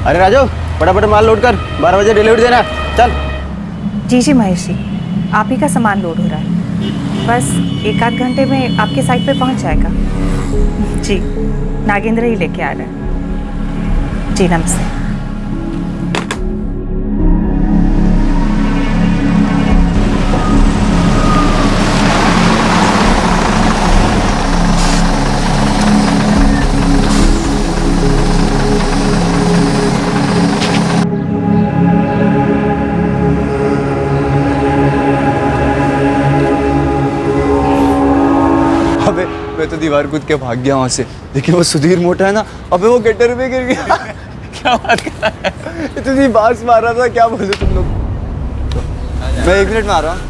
अरे राजू, फटाफट माल लोड कर, 12 बजे डिलीवरी देना। चल। जी जी महेश जी, आप ही का सामान लोड हो रहा है, बस 1-8 घंटे में आपके साइट पे पहुंच जाएगा। जी, नागेंद्र ही लेके आ रहा है। जी नमस्ते। अबे मैं तो दीवार कूद के भाग गया वहां से, लेकिन वो सुधीर मोटा है ना, अबे वो गटर में गिर गया। क्या बात कर रहा है? इतनी बास मार रहा था, क्या बोले तुम लोग। मैं 1 मिनट में आ रहा हूँ।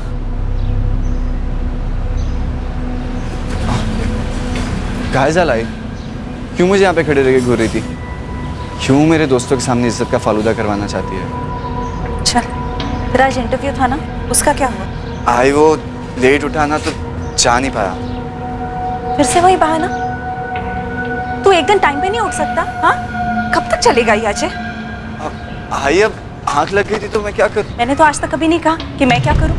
काहे लाई? क्यों मुझे यहाँ पे खड़े रह के घूर रही थी? क्यों मेरे दोस्तों के सामने इज्जत का फालूदा करवाना चाहती है? चल, तेरा आज इंटरव्यू था ना, उसका क्या हुआ? आई वो लेट उठा ना, तो जा नहीं पाया। फिर से वही बहाना? तू एक दिन टाइम पे नहीं उठ सकता? हाँ, कब तक चलेगा ये अजय? आई अब आंख लग गई थी तो मैं क्या करूं? मैंने तो आज तक कभी नहीं कहा कि मैं क्या करूं,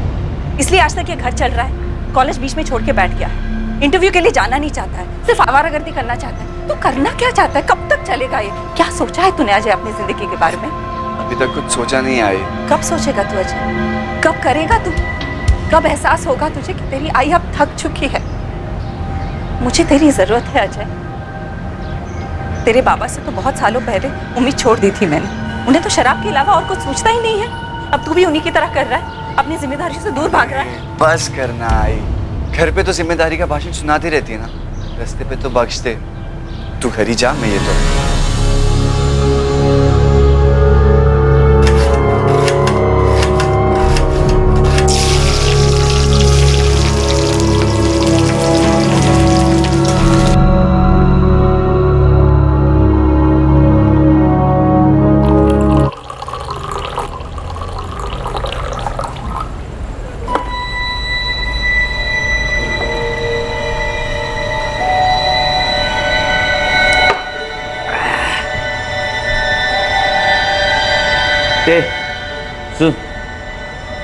इसलिए आज तक ये घर चल रहा है। कॉलेज बीच में छोड़ के बैठ गया है, इंटरव्यू के लिए जाना नहीं चाहता है, सिर्फ आवारागर्दी करना चाहता है। तू करना क्या चाहता है? कब तक चलेगा ये? क्या सोचा है तूने अजय अपनी जिंदगी के बारे में? अभी तक कुछ सोचा नहीं आई। कब सोचेगा तू अजय? कब करेगा तू? कब एहसास होगा तुझे कि तेरी आई अब थक चुकी है? मुझे तेरी जरूरत है अजय। तेरे बाबा से तो बहुत सालों पहले उम्मीद छोड़ दी थी मैंने, उन्हें तो शराब के अलावा और कुछ सोचता ही नहीं है। अब तू भी उन्हीं की तरह कर रहा है, अपनी जिम्मेदारी से दूर भाग रहा है। बस करना आई, घर पे तो जिम्मेदारी का भाषण सुनाती रहती है ना, रास्ते पे तो बख्श दे। तू घर ही जा, मैं ये तो सुन,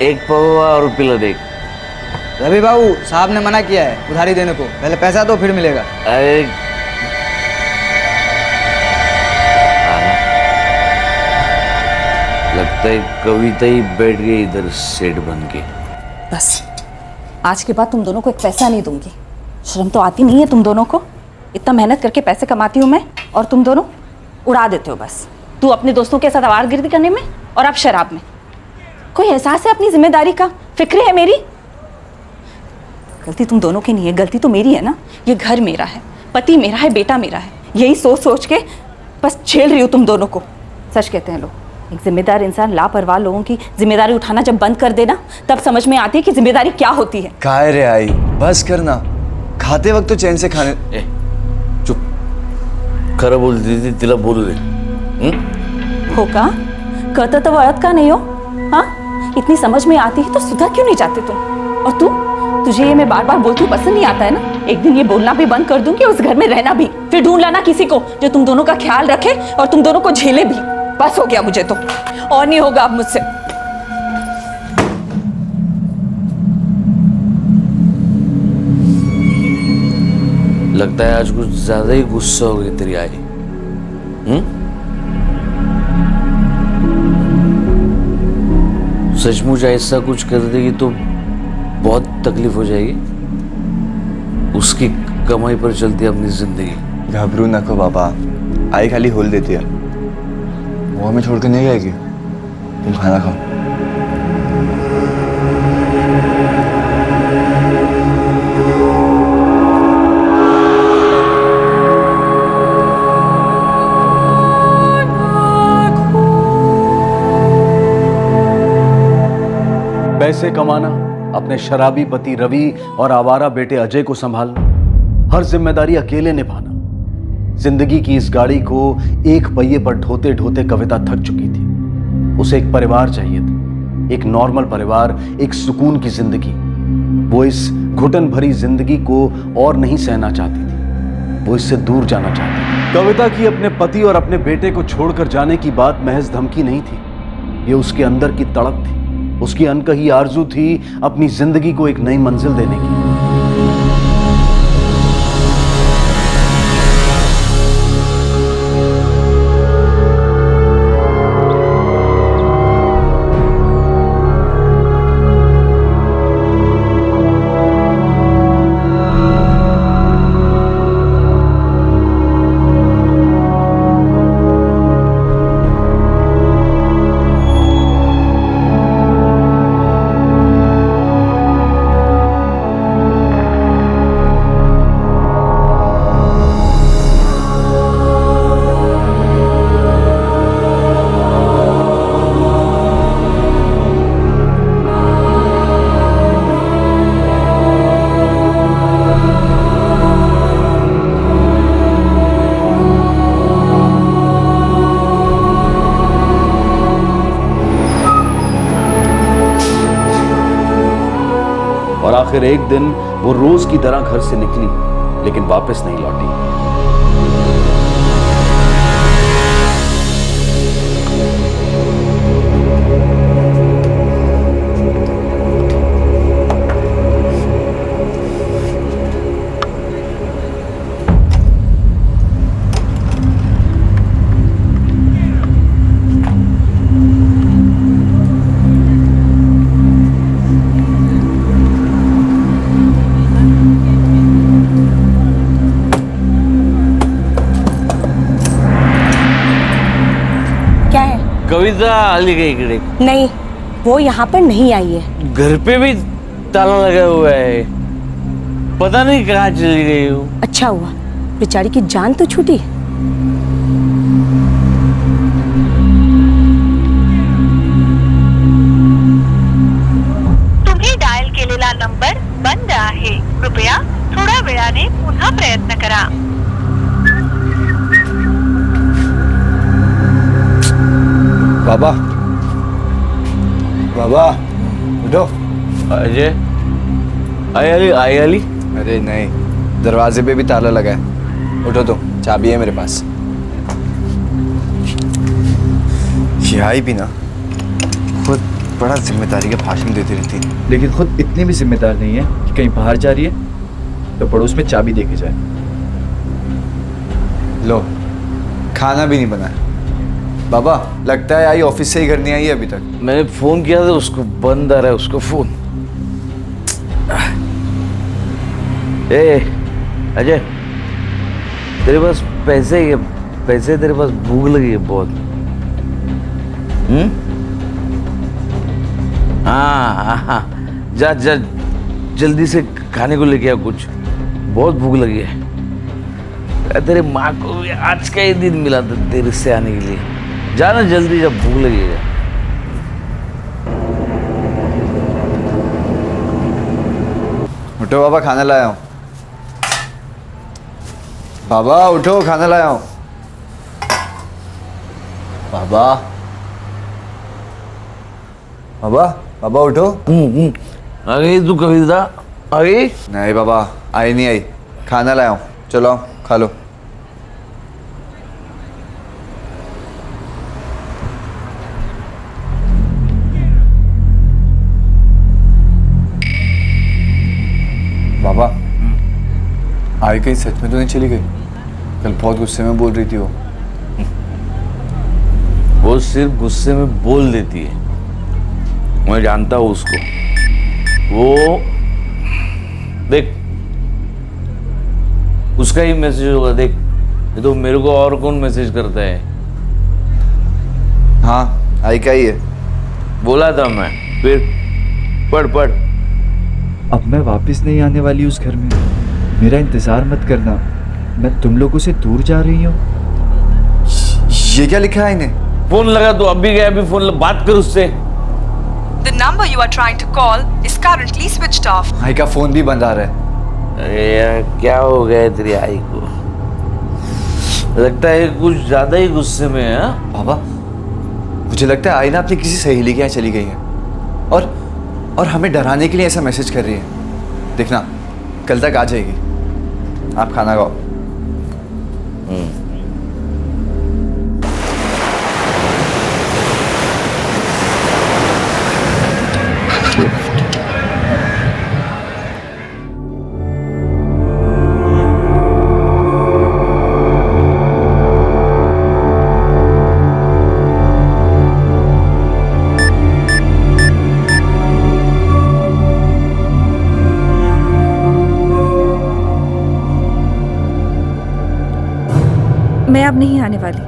एक पौवा और पिला देख। रवि बाबू साहब ने मना किया है उधारी देने को, पहले पैसा दो फिर मिलेगा। अरे लगता है कविता ही बैठ गई इधर सेठ बन के। बस आज के बाद तुम दोनों को एक पैसा नहीं दूंगी। शर्म तो आती नहीं है तुम दोनों को? इतना मेहनत करके पैसे कमाती हूँ मैं और तुम दोनों उड़ा देते हो बस। तू अपने दोस्तों के साथ आवारगर्दी करने में और आप शराब में। कोई एहसास है अपनी जिम्मेदारी का? फिक्र है मेरी? गलती तुम दोनों की नहीं है, गलती तो मेरी है ना। ये घर मेरा है, पति मेरा है, बेटा मेरा है, यही सोच सोच के बस झेल रही हूँ तुम दोनों को। सच कहते हैं लोग, एक जिम्मेदार इंसान लापरवाह लोगों की जिम्मेदारी उठाना जब बंद कर देना, तब समझ में आती है कि जिम्मेदारी क्या होती है। काय रे आई, बस करना, खाते वक्त तो चैन से खाने। चुप, खरं बोलती थी तिला बोलू दे। हो का? कहता तो वळत का नहीं हो? हाँ, इतनी समझ में आती है तो सुधर क्यों नहीं जाते तुम? और तुझे ये मैं बार बार बोलती हूँ पसंद नहीं आता है ना? एक दिन ये बोलना भी बंद कर दूंगी, उस घर में रहना भी। फिर ढूंढ लाना किसी को जो तुम दोनों का ख्याल रखे और तुम दोनों को झेले भी। बस हो गया मुझे तो, और नहीं होगा अब मुझसे। लगता है आज कुछ ज्यादा ही गुस्सा हो गई तेरी आई। सचमुच ऐसा कुछ कर देगी तो बहुत तकलीफ हो जाएगी। उसकी कमाई पर चलती है अपनी जिंदगी। घबरू नको बाबा, आई खाली होल देती है, वो हमें छोड़ के नहीं जाएगी। तुम खाना खाओ। पैसे कमाना, अपने शराबी पति रवि और आवारा बेटे अजय को संभालना, हर जिम्मेदारी अकेले निभाना। जिंदगी की इस गाड़ी को एक पहिए पर ढोते ढोते कविता थक चुकी थी। उसे एक परिवार चाहिए था, एक नॉर्मल परिवार, एक सुकून की जिंदगी। वो इस घुटन भरी जिंदगी को और नहीं सहना चाहती थी, वो इससे दूर जाना चाहती थी। कविता की अपने पति और अपने बेटे को छोड़कर जाने की बात महज धमकी नहीं थी, ये उसके अंदर की तड़प थी, उसकी अनकही आरजू थी अपनी जिंदगी को एक नई मंजिल देने की। और आखिर एक दिन वो रोज की तरह घर से निकली, लेकिन वापस नहीं लौटी। कविता आली गई इकडे? नहीं, वो यहाँ पर नहीं आई है। घर पे भी ताला लगा हुआ है, पता नहीं कहाँ चली गई हो। अच्छा हुआ, बेचारी की जान तो छूटी। तुम्ही डायल केलेला नंबर बंद आहे, कृपया थोड्या वेळाने पुन्हा प्रयत्न करा। बाबा, बाबा उठो। अजय, आई अली। अरे नहीं, दरवाजे पे भी ताला लगा है। उठो तो, चाबी है मेरे पास। ये आई भी ना, खुद बड़ा जिम्मेदारी का भाषण देती रहती है, लेकिन खुद इतनी भी जिम्मेदार नहीं है कि कहीं बाहर जा रही है तो पड़ोस में चाबी दे के जाए। लो, खाना भी नहीं बना है। बाबा, लगता है आई ऑफिस से ही घर नहीं आई है अभी तक। मैंने फोन किया था उसको, बंद आ रहा है उसको फोन। ए अजय, तेरे पास पैसे ही पैसे, तेरे पास भूख लगी है बहुत। हाँ, जा जा जल्दी से खाने को लेके आ कुछ, बहुत भूख लगी है। तेरे माँ को भी आज का ही दिन मिला था तेरे से आने के लिए। जाना जल्दी, जब भूख लगेगा। उठो बाबा, खाना लाया हूँ। बाबा उठो, खाना लाया हूँ। बाबा, बाबा, बाबा उठो। आ गई तू कविता? आ गई? नहीं बाबा, आई नहीं आई। खाना लाया हूँ, चलो आओ, खा लो। बाबा, आई कहीं सच में तो नहीं चली गई? कल बहुत गुस्से में बोल रही थी वो सिर्फ गुस्से में बोल देती है, मैं जानता हूँ उसको। वो देख, उसका ही मैसेज होगा। देख, ये तो मेरे को और कौन मैसेज करता है? हाँ, आई का ही है। बोला था मैं, फिर पढ़। अब मैं वापस नहीं आने वाली उस घर में, मेरा इंतजार मत करना, मैं तुम लोगों से दूर जा रही हूँ। ये क्या लिखा है इन्हें? फोन लगा तो अभी गया, अभी फोन बात कर उससे। The number you are trying to call is currently switched off. आई का फोन भी बंद आ रहा है। अरे यार, क्या हो गया है तेरी आई को? लगता है कुछ ज्यादा ही गुस्से में है। बाबा, मुझे लगता है आई ना अपनी किसी सहेली के यहाँ चली गई है और हमें डराने के लिए ऐसा मैसेज कर रही है। देखना, कल तक आ जाएगी। आप खाना खाओ। मैं अब नहीं आने वाली।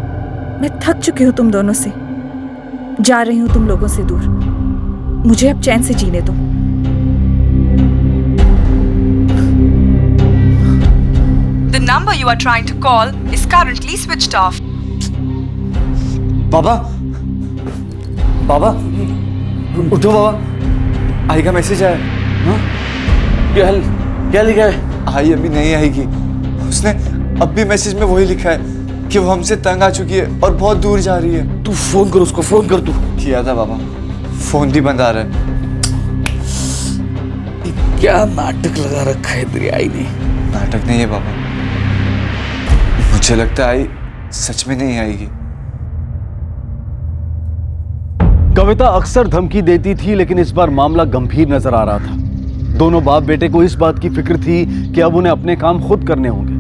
मैं थक चुकी हूँ तुम दोनों से। जा रही हूँ तुम लोगों से दूर। मुझे अब चैन से जीने दो। The number you are trying to call is currently switched off. बाबा, बाबा, उठो बाबा, आई का मैसेज आया। हाँ? क्या लिखा है? आई अभी नहीं आएगी। उसने अब भी मैसेज में वही लिखा है कि वो हमसे तंग आ चुकी है और बहुत दूर जा रही है। तू फोन कर उसको, फोन कर तू। किया था बाबा, फोन भी बंद आ रहा है। क्या नाटक लगा रखा है तेरी आई ने। नाटक नहीं है बाबा, मुझे लगता है आई सच में नहीं आएगी। कविता अक्सर धमकी देती थी, लेकिन इस बार मामला गंभीर नजर आ रहा था। दोनों बाप बेटे को इस बात की फिक्र थी कि अब उन्हें अपने काम खुद करने होंगे,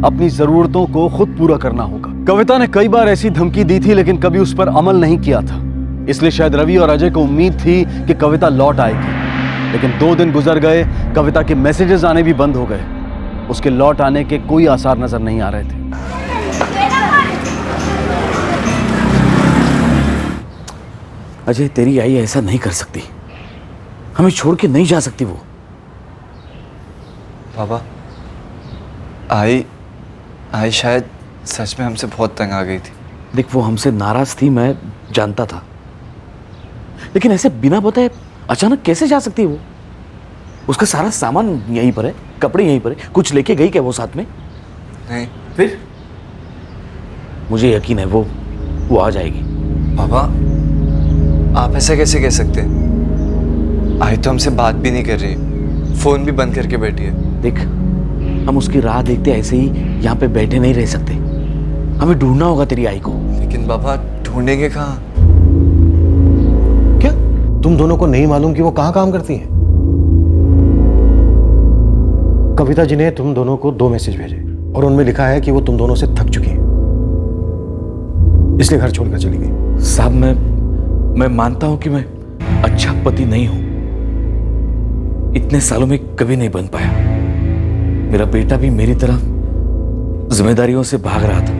अपनी जरूरतों को खुद पूरा करना होगा। कविता ने कई बार ऐसी धमकी दी थी, लेकिन कभी उस पर अमल नहीं किया था। इसलिए शायद रवि और अजय को उम्मीद थी कि कविता लौट आएगी। लेकिन 2 दिन गुजर गए, कविता के मैसेजेस आने भी बंद हो गए। उसके लौट आने के कोई आसार नजर नहीं आ रहे थे। अजय, तेरी आई ऐसा नहीं कर सकती। हमें छोड़ के नहीं जा सकती वो। बाबा, आई शायद सच में हमसे बहुत तंग आ गई थी। देख, वो हमसे नाराज थी, मैं जानता था, लेकिन ऐसे बिना बताए अचानक कैसे जा सकती है वो? उसका सारा सामान यहीं पर है, कपड़े यहीं पर है। कुछ लेके गई क्या वो साथ में? नहीं। फिर मुझे यकीन है वो आ जाएगी। बाबा, आप ऐसा कैसे कह सकते हैं? आई तो हमसे बात भी नहीं कर रही, फोन भी बंद करके बैठी है। देख, हम उसकी राह देखते ऐसे ही यहाँ पे बैठे नहीं रह सकते। हमें ढूंढना होगा तेरी आई को। लेकिन बाबा, ढूंढेंगे कहाँ? क्या तुम दोनों को नहीं मालूम कि वो कहाँ काम करती हैं? कविता जी ने तुम दोनों को 2 मैसेज भेजे और उनमें लिखा है कि वो तुम दोनों से थक चुकी हैं, इसलिए घर छोड़कर चली गई। साहब, मैं मानता हूं कि मैं अच्छा पति नहीं हूं। इतने सालों में कभी नहीं बन पाया। मेरा बेटा भी मेरी तरह जिम्मेदारियों से भाग रहा था,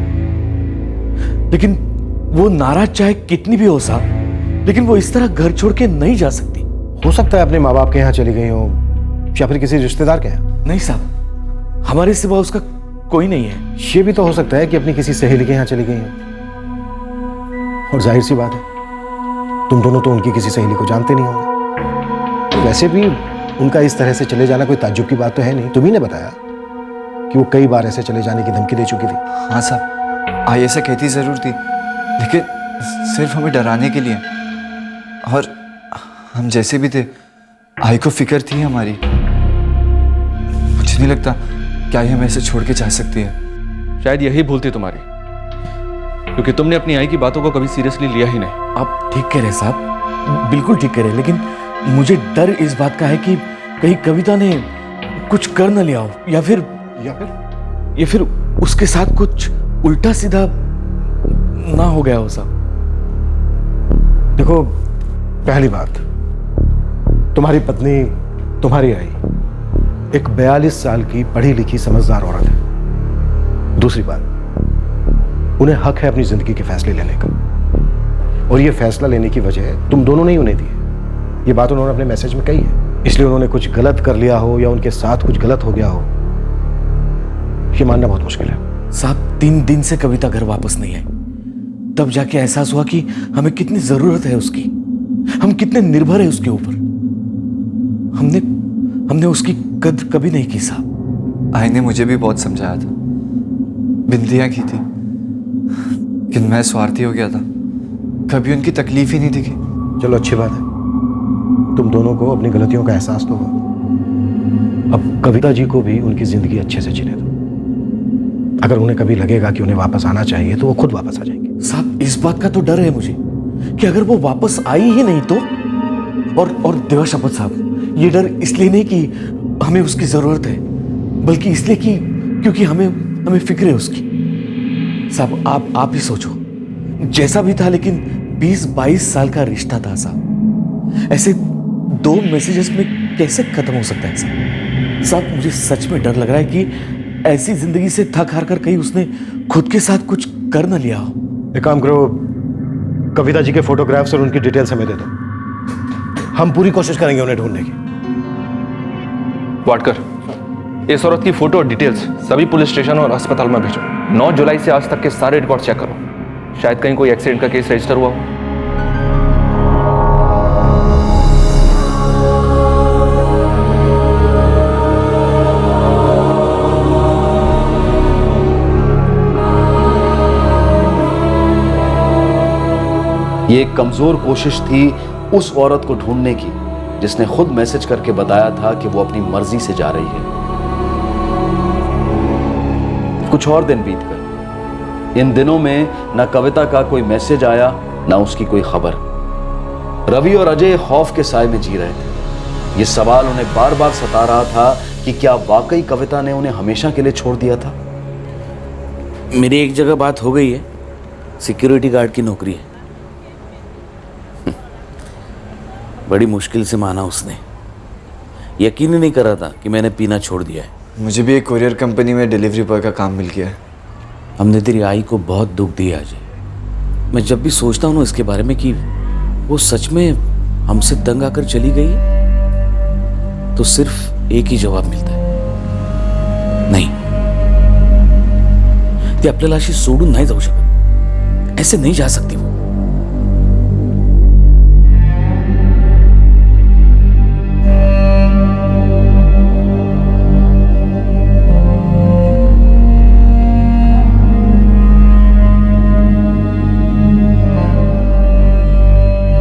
लेकिन वो नाराज चाहे कितनी भी हो साहब, लेकिन वो इस तरह घर छोड़ के नहीं जा सकती। हो सकता है अपने माँ बाप के यहाँ चली गई हो या फिर किसी रिश्तेदार के यहाँ। नहीं साहब, हमारे सिवा उसका कोई नहीं है। ये भी तो हो सकता है कि अपनी किसी सहेली के यहाँ चली गई हो। और जाहिर सी बात है, तुम दोनों तो उनकी किसी सहेली को जानते नहीं होंगे। वैसे भी उनका इस तरह से चले जाना कोई ताज्जुब की बात तो है नहीं। तुम्ही ने बताया कि वो कई बार ऐसे चले जाने की धमकी दे चुकी थी। हाँ साहब, आई ऐसा कहती जरूर थी, लेकिन सिर्फ हमें डराने के लिए। और हम जैसे भी थे, आई को फिक्र थी हमारी। मुझे नहीं लगता कि आई हमें ऐसे छोड़ के जा सकती है। शायद यही भूल थी तुम्हारी, क्योंकि तुमने अपनी आई की बातों को कभी सीरियसली लिया ही नहीं। आप ठीक कह रहे साहब, बिल्कुल ठीक कह रहे, लेकिन मुझे डर इस बात का है कि कहीं कविता ने कुछ कर न लिया हो, या फिर उसके साथ कुछ उल्टा सीधा ना हो गया हो साहब। देखो, पहली बात, तुम्हारी पत्नी, तुम्हारी आई एक 42 साल की पढ़ी लिखी समझदार औरत है। दूसरी बात, उन्हें हक है अपनी जिंदगी के फैसले लेने का, और ये फैसला लेने की वजह तुम दोनों ने ही उन्हें दी है। ये बात उन्होंने अपने मैसेज में कही है। इसलिए उन्होंने कुछ गलत कर लिया हो या उनके साथ कुछ गलत हो गया हो, ये मानना बहुत मुश्किल है। साहब, 3 दिन से कविता घर वापस नहीं आई, तब जाके एहसास हुआ कि हमें कितनी जरूरत है उसकी, हम कितने निर्भर है उसके ऊपर। हमने उसकी कद्र कभी नहीं की साहब। आई ने मुझे भी बहुत समझाया था, बिंदियां की थी, लेकिन मैं स्वार्थी हो गया था, कभी उनकी तकलीफ ही नहीं दिखी। चलो, अच्छी बात है, तुम दोनों को अपनी गलतियों का एहसास तो हुआ। अब कविता जी को भी उनकी जिंदगी अच्छे से जीने दो। अगर उन्हें कभी लगेगा कि उन्हें वापस आना चाहिए तो वो खुद वापस आ जाएंगे। साहब, इस बात का तो डर है मुझे कि अगर वो वापस आई ही नहीं तो। और देवा शपथ साहब, ये डर इसलिए नहीं कि हमें उसकी जरूरत है, बल्कि इसलिए कि क्योंकि हमें फिक्र है उसकी। साहब, आप ही सोचो, जैसा भी था, लेकिन 20-22 साल का रिश्ता था साहब। ऐसे 2 मैसेजेस में कैसे खत्म हो सकता है साहब? मुझे सच में डर लग रहा है कि ऐसी जिंदगी से थक हार कर कहीं उसने खुद के साथ कुछ कर न लिया हो। एक काम करो, कविता जी के फोटोग्राफ्स और उनकी डिटेल्स हमें दे दो, हम पूरी कोशिश करेंगे उन्हें ढूंढने की। वाटकर, इस औरत की फोटो और डिटेल्स सभी पुलिस स्टेशन और अस्पताल में भेजो। 9 जुलाई से आज तक के सारे रिकॉर्ड चेक करो, शायद कहीं कोई एक्सीडेंट का केस रजिस्टर हुआ हो। ये एक कमजोर कोशिश थी उस औरत को ढूंढने की जिसने खुद मैसेज करके बताया था कि वो अपनी मर्जी से जा रही है। कुछ और दिन बीत गए। इन दिनों में ना कविता का कोई मैसेज आया, ना उसकी कोई खबर। रवि और अजय खौफ के साए में जी रहे थे। ये सवाल उन्हें बार बार सता रहा था कि क्या वाकई कविता ने उन्हें हमेशा के लिए छोड़ दिया था। मेरी एक जगह बात हो गई है, सिक्योरिटी गार्ड की नौकरी है। बड़ी मुश्किल से माना उसने, यकीन ही नहीं कर रहा था कि मैंने पीना छोड़ दिया है। मुझे भी एक कोरियर कंपनी में डिलीवरी बॉय का काम मिल गया है। हमने तेरी आई को बहुत दुख दिया अजय। मैं जब भी सोचता हूँ ना इसके बारे में कि वो सच में हमसे तंग आकर चली गई है, तो सिर्फ एक ही जवाब मिलता है, नहीं, ती आपल्याला अशी सोडून नहीं जाऊ शकत, ऐसे नहीं जा सकती वो।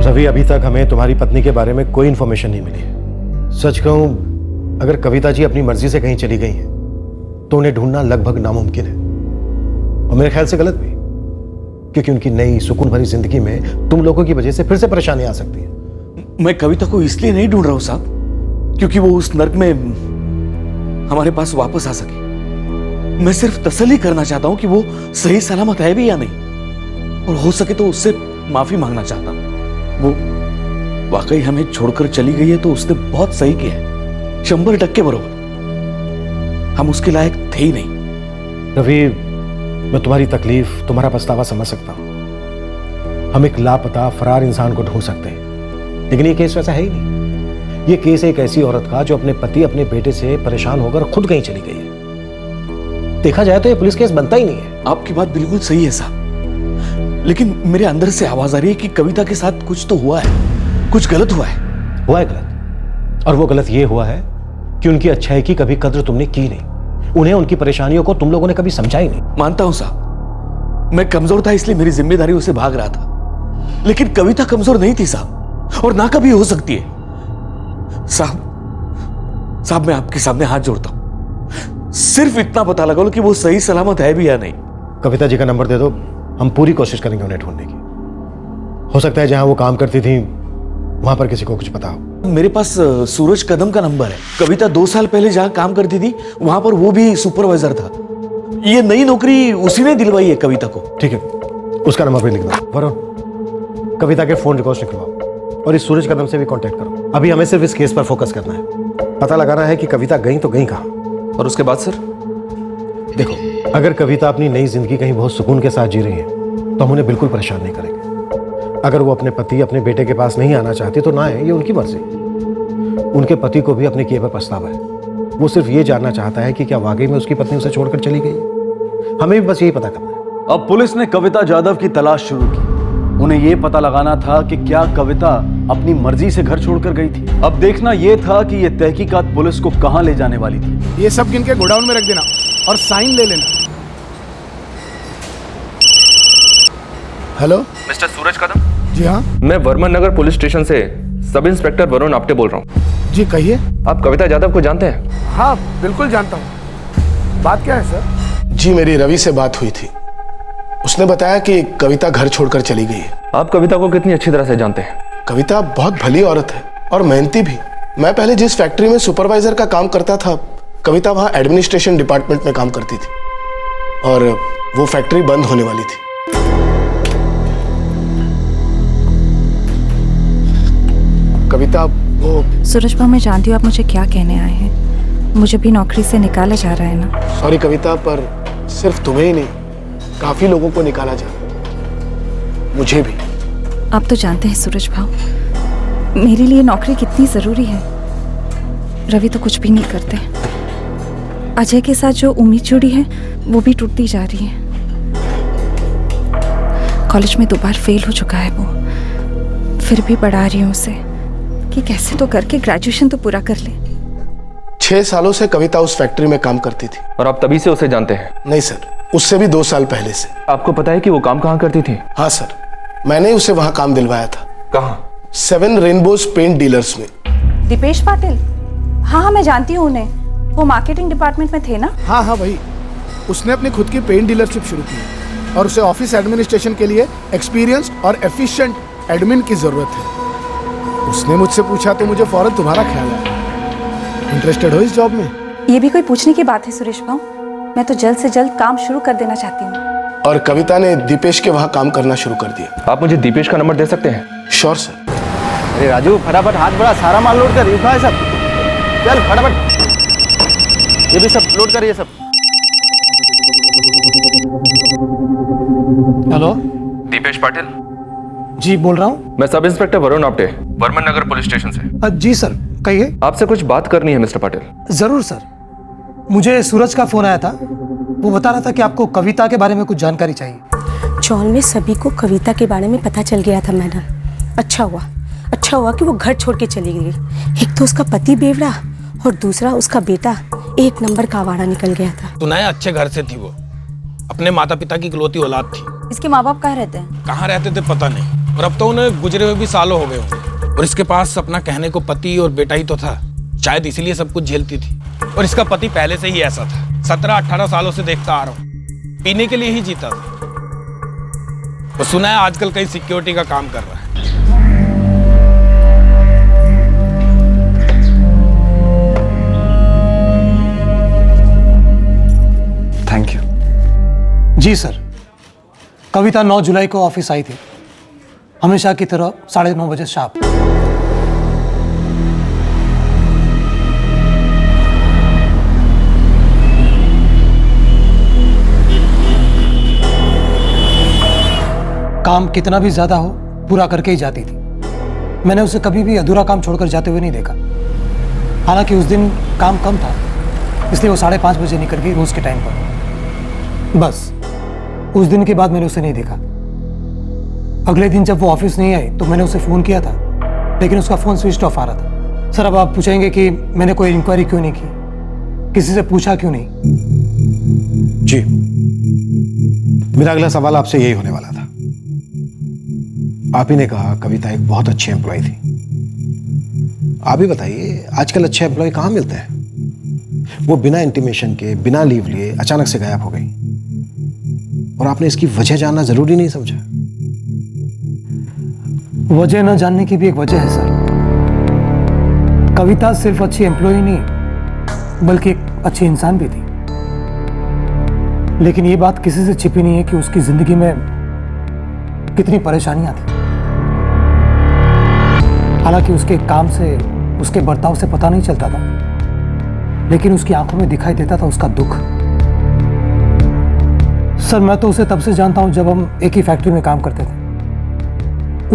रवि, अभी तक हमें तुम्हारी पत्नी के बारे में कोई इंफॉर्मेशन नहीं मिली है। सच कहूं, अगर कविता जी अपनी मर्जी से कहीं चली गई हैं तो उन्हें ढूंढना लगभग नामुमकिन है, और मेरे ख्याल से गलत भी, क्योंकि उनकी नई सुकून भरी जिंदगी में तुम लोगों की वजह से फिर से परेशानी आ सकती है। मैं कविता को इसलिए नहीं ढूंढ रहा हूं साहब क्योंकि वो उस नर्क में हमारे पास वापस आ सके। मैं सिर्फ तसल्ली करना चाहता हूं कि वो सही सलामत है भी या नहीं, और हो सके तो उससे माफी मांगना चाहता हूं। वो वाकई हमें छोड़कर चली गई है तो उसने बहुत सही किया है, 100% बरोबर। हम उसके लायक थे ही नहीं। रवि, मैं तुम्हारी तकलीफ, तुम्हारा पछतावा समझ सकता हूं। हम एक लापता फरार इंसान को ढूंढ सकते हैं, लेकिन ये केस वैसा है ही नहीं। ये केस एक ऐसी औरत का जो अपने पति, अपने बेटे से परेशान होकर खुद कहीं चली गई है। देखा जाए तो ये पुलिस केस बनता ही नहीं है। आपकी बात बिल्कुल सही है साहब, लेकिन मेरे अंदर से आवाज आ रही है कि कविता के साथ कुछ तो हुआ है, कुछ गलत हुआ है। हुआ है गलत, और वो गलत ये हुआ है कि उनकी अच्छाई की कभी कद्र तुमने की नहीं, उन्हें उनकी परेशानियों को तुम लोगों ने कभी समझा ही नहीं। मानता हूं साहब, मैं कमजोर था इसलिए मेरी जिम्मेदारी उसे भाग रहा था, लेकिन कविता कमजोर नहीं थी साहब, और ना कभी हो सकती है। साहब मैं आपके सामने हाथ जोड़ता हूं, सिर्फ इतना पता लगा लो कि वो सही सलामत है भी या नहीं। कविता जी का नंबर दे दो, हम पूरी कोशिश करेंगे उन्हें ढूंढने की। हो सकता है जहां वो काम करती थी वहां पर किसी को कुछ पता हो। मेरे पास सूरज कदम का नंबर है। कविता 2 साल पहले जहां काम करती थी वहां पर वो भी सुपरवाइजर था। ये नई नौकरी उसी ने दिलवाई है कविता को। ठीक है, उसका नंबर भी लिख दो। वरुण, कविता के फोन रिकॉर्ड्स निकलवाओ और इस सूरज कदम से भी कांटेक्ट करो। अभी हमें सिर्फ इस केस पर फोकस करना है, पता लगाना है कि कविता गई तो गई कहां। और उसके बाद सर? देखो, अगर कविता अपनी नई जिंदगी कहीं बहुत सुकून के साथ जी रही है तो हम उन्हें बिल्कुल परेशान नहीं करेंगे। अगर वो अपने पति, अपने बेटे के पास नहीं आना चाहती तो ना है, ये उनकी मर्जी। उनके पति को भी अपने किए पर पछतावा है। वो सिर्फ ये जानना चाहता है कि क्या वाकई में उसकी पत्नी उसे छोड़कर चली गई। हमें भी बस यही पता करना है। अब पुलिस ने कविता जाधव की तलाश शुरू की। उन्हें यह पता लगाना था कि क्या कविता अपनी मर्जी से घर छोड़कर गई थी। अब देखना यह था कि यह तहकीकात पुलिस को कहां ले जाने वाली थी। ये सब गिन के गोडाउन में रख देना और साइन ले लेना। हेलो, मिस्टर सूरज कदम? जी हाँ, मैं वर्मा नगर पुलिस स्टेशन से सब इंस्पेक्टर वरुण आप्टे बोल रहा हूँ। जी कहिए। आप कविता जाधव को जानते हैं? हाँ बिल्कुल जानता हूँ। बात क्या है सर? जी मेरी रवि से बात हुई थी, उसने बताया कि कविता घर छोड़कर चली गई है। आप कविता को कितनी अच्छी तरह से जानते हैं? कविता बहुत भली औरत है और मेहनती भी। मैं पहले जिस फैक्ट्री में सुपरवाइजर का काम करता था, कविता वहाँ एडमिनिस्ट्रेशन डिपार्टमेंट में काम करती थी और वो फैक्ट्री बंद होने वाली थी। कविता वो सूरज भाई, मैं जानती हूँ आप मुझे क्या कहने आए हैं। मुझे भी नौकरी से निकाला जा रहा है ना। सॉरी कविता, पर सिर्फ तुम्हें ही नहीं, काफी लोगों को निकाला जा, मुझे भी। आप तो जानते हैं सूरज भाव, मेरे लिए नौकरी कितनी जरूरी है। रवि तो कुछ भी नहीं करते। अजय के साथ जो उम्मीद जुड़ी है वो भी टूटती जा रही है। कॉलेज में 2 बार फेल हो चुका है वो, फिर भी पढ़ा रही हूँ उसे कि कैसे तो करके ग्रेजुएशन तो पूरा कर ले। 6 सालों से कविता उस फैक्ट्री में काम करती थी। और आप तभी से उसे जानते हैं? नहीं सर, उससे भी 2 साल पहले से। आपको पता है कि वो काम कहाँ करती थी? हाँ सर, मैंने उसे वहां काम दिलवाया था। कहाँ? 7 रेनबोज पेंट डीलर्स में। दीपेश पाटिल? हाँ, मैं जानती हूँ उन्हें, वो मार्केटिंग डिपार्टमेंट में थे ना? हाँ हाँ वही। उसने अपनी खुद की पेंट डीलरशिप शुरू की और उसे ऑफिस एडमिनिस्ट्रेशन के लिए एक्सपीरियंस्ड और एफिशिएंट एडमिन की जरूरत है। उसने मुझसे पूछा तो मुझे फौरन तुम्हारा ख्याल आया। इंटरेस्टेड हो इस जॉब में? ये भी कोई पूछने की बात है सुरेश भाऊ? मैं तो जल्द से जल्द काम शुरू कर देना चाहती हूँ। और कविता ने दीपेश के वहां काम करना शुरू कर दिया। आप मुझे दीपेश का नंबर दे सकते हैं? Sure sir. अरे राजू, फटाफट हाथ बढ़ा, सारा माल लोड कर। रुका है सब, चल फटाफट, ये भी सब लोड कर। ये सब। हेलो, दीपेश पाटिल? जी बोल रहा हूँ। मैं सब इंस्पेक्टर वरुण आप्टे, वर्मन नगर पुलिस स्टेशन से। जी सर, कहिए। आपसे कुछ बात करनी है मिस्टर पाटिल। जरूर सर। मुझे सूरज का फोन आया था, वो बता रहा था कि आपको कविता के बारे में कुछ जानकारी चाहिए। चौल में सभी को कविता के बारे में पता चल गया था मैडम। अच्छा हुआ कि वो घर छोड़ के चली गई। एक तो उसका पति बेवड़ा और दूसरा उसका बेटा 1 नंबर का आवारा निकल गया था। सुना है अच्छे घर से थी वो, अपने माता पिता की इकलौती औलाद थी। इसके माँ बाप कहाँ रहते हैं? कहाँ रहते थे पता नहीं, और अब तो उन्हें गुजरे हुए भी सालों हो गए होंगे। और इसके पास अपना कहने को पति और बेटा ही तो था, शायद इसीलिए सब कुछ झेलती थी। और इसका पति पहले से ही ऐसा था, 17-18 सालों से देखता आ रहा हूँ, पीने के लिए ही जीता था। और सुना है आजकल कहीं सिक्योरिटी का काम कर रहा है। Thank you. जी सर, कविता 9 जुलाई को ऑफिस आई थी, हमेशा की तरह 9:30 बजे शार्प। काम कितना भी ज्यादा हो पूरा करके ही जाती थी। मैंने उसे कभी भी अधूरा काम छोड़कर जाते हुए नहीं देखा। हालांकि उस दिन काम कम था, इसलिए वो 5:30 बजे निकल गई रोज के टाइम पर। बस उस दिन के बाद मैंने उसे नहीं देखा। अगले दिन जब वो ऑफिस नहीं आई तो मैंने उसे फ़ोन किया था, लेकिन उसका फ़ोन स्विच ऑफ आ रहा था। सर, अब आप पूछेंगे कि मैंने कोई इंक्वायरी क्यों नहीं की, किसी से पूछा क्यों नहीं? जी, मेरा अगला सवाल आपसे यही होने वाला था। आप ही ने कहा कविता एक बहुत अच्छी एम्प्लॉय थी। आप ही बताइए, आजकल अच्छे एम्प्लॉय कहाँ मिलते हैं? वो बिना इंटीमेशन के, बिना लीव लिए अचानक से गायब हो गई, और आपने इसकी वजह जानना जरूरी नहीं समझा? वजह न जानने की भी एक वजह है सर। कविता सिर्फ अच्छी एम्प्लॉय नहीं बल्कि एक अच्छी इंसान भी थी। लेकिन ये बात किसी से छिपी नहीं है कि उसकी जिंदगी में कितनी परेशानियां थी। हालांकि उसके काम से, उसके बर्ताव से पता नहीं चलता था, लेकिन उसकी आंखों में दिखाई देता था उसका दुख। सर, मैं तो उसे तब से जानता हूं जब हम एक ही फैक्ट्री में काम करते थे।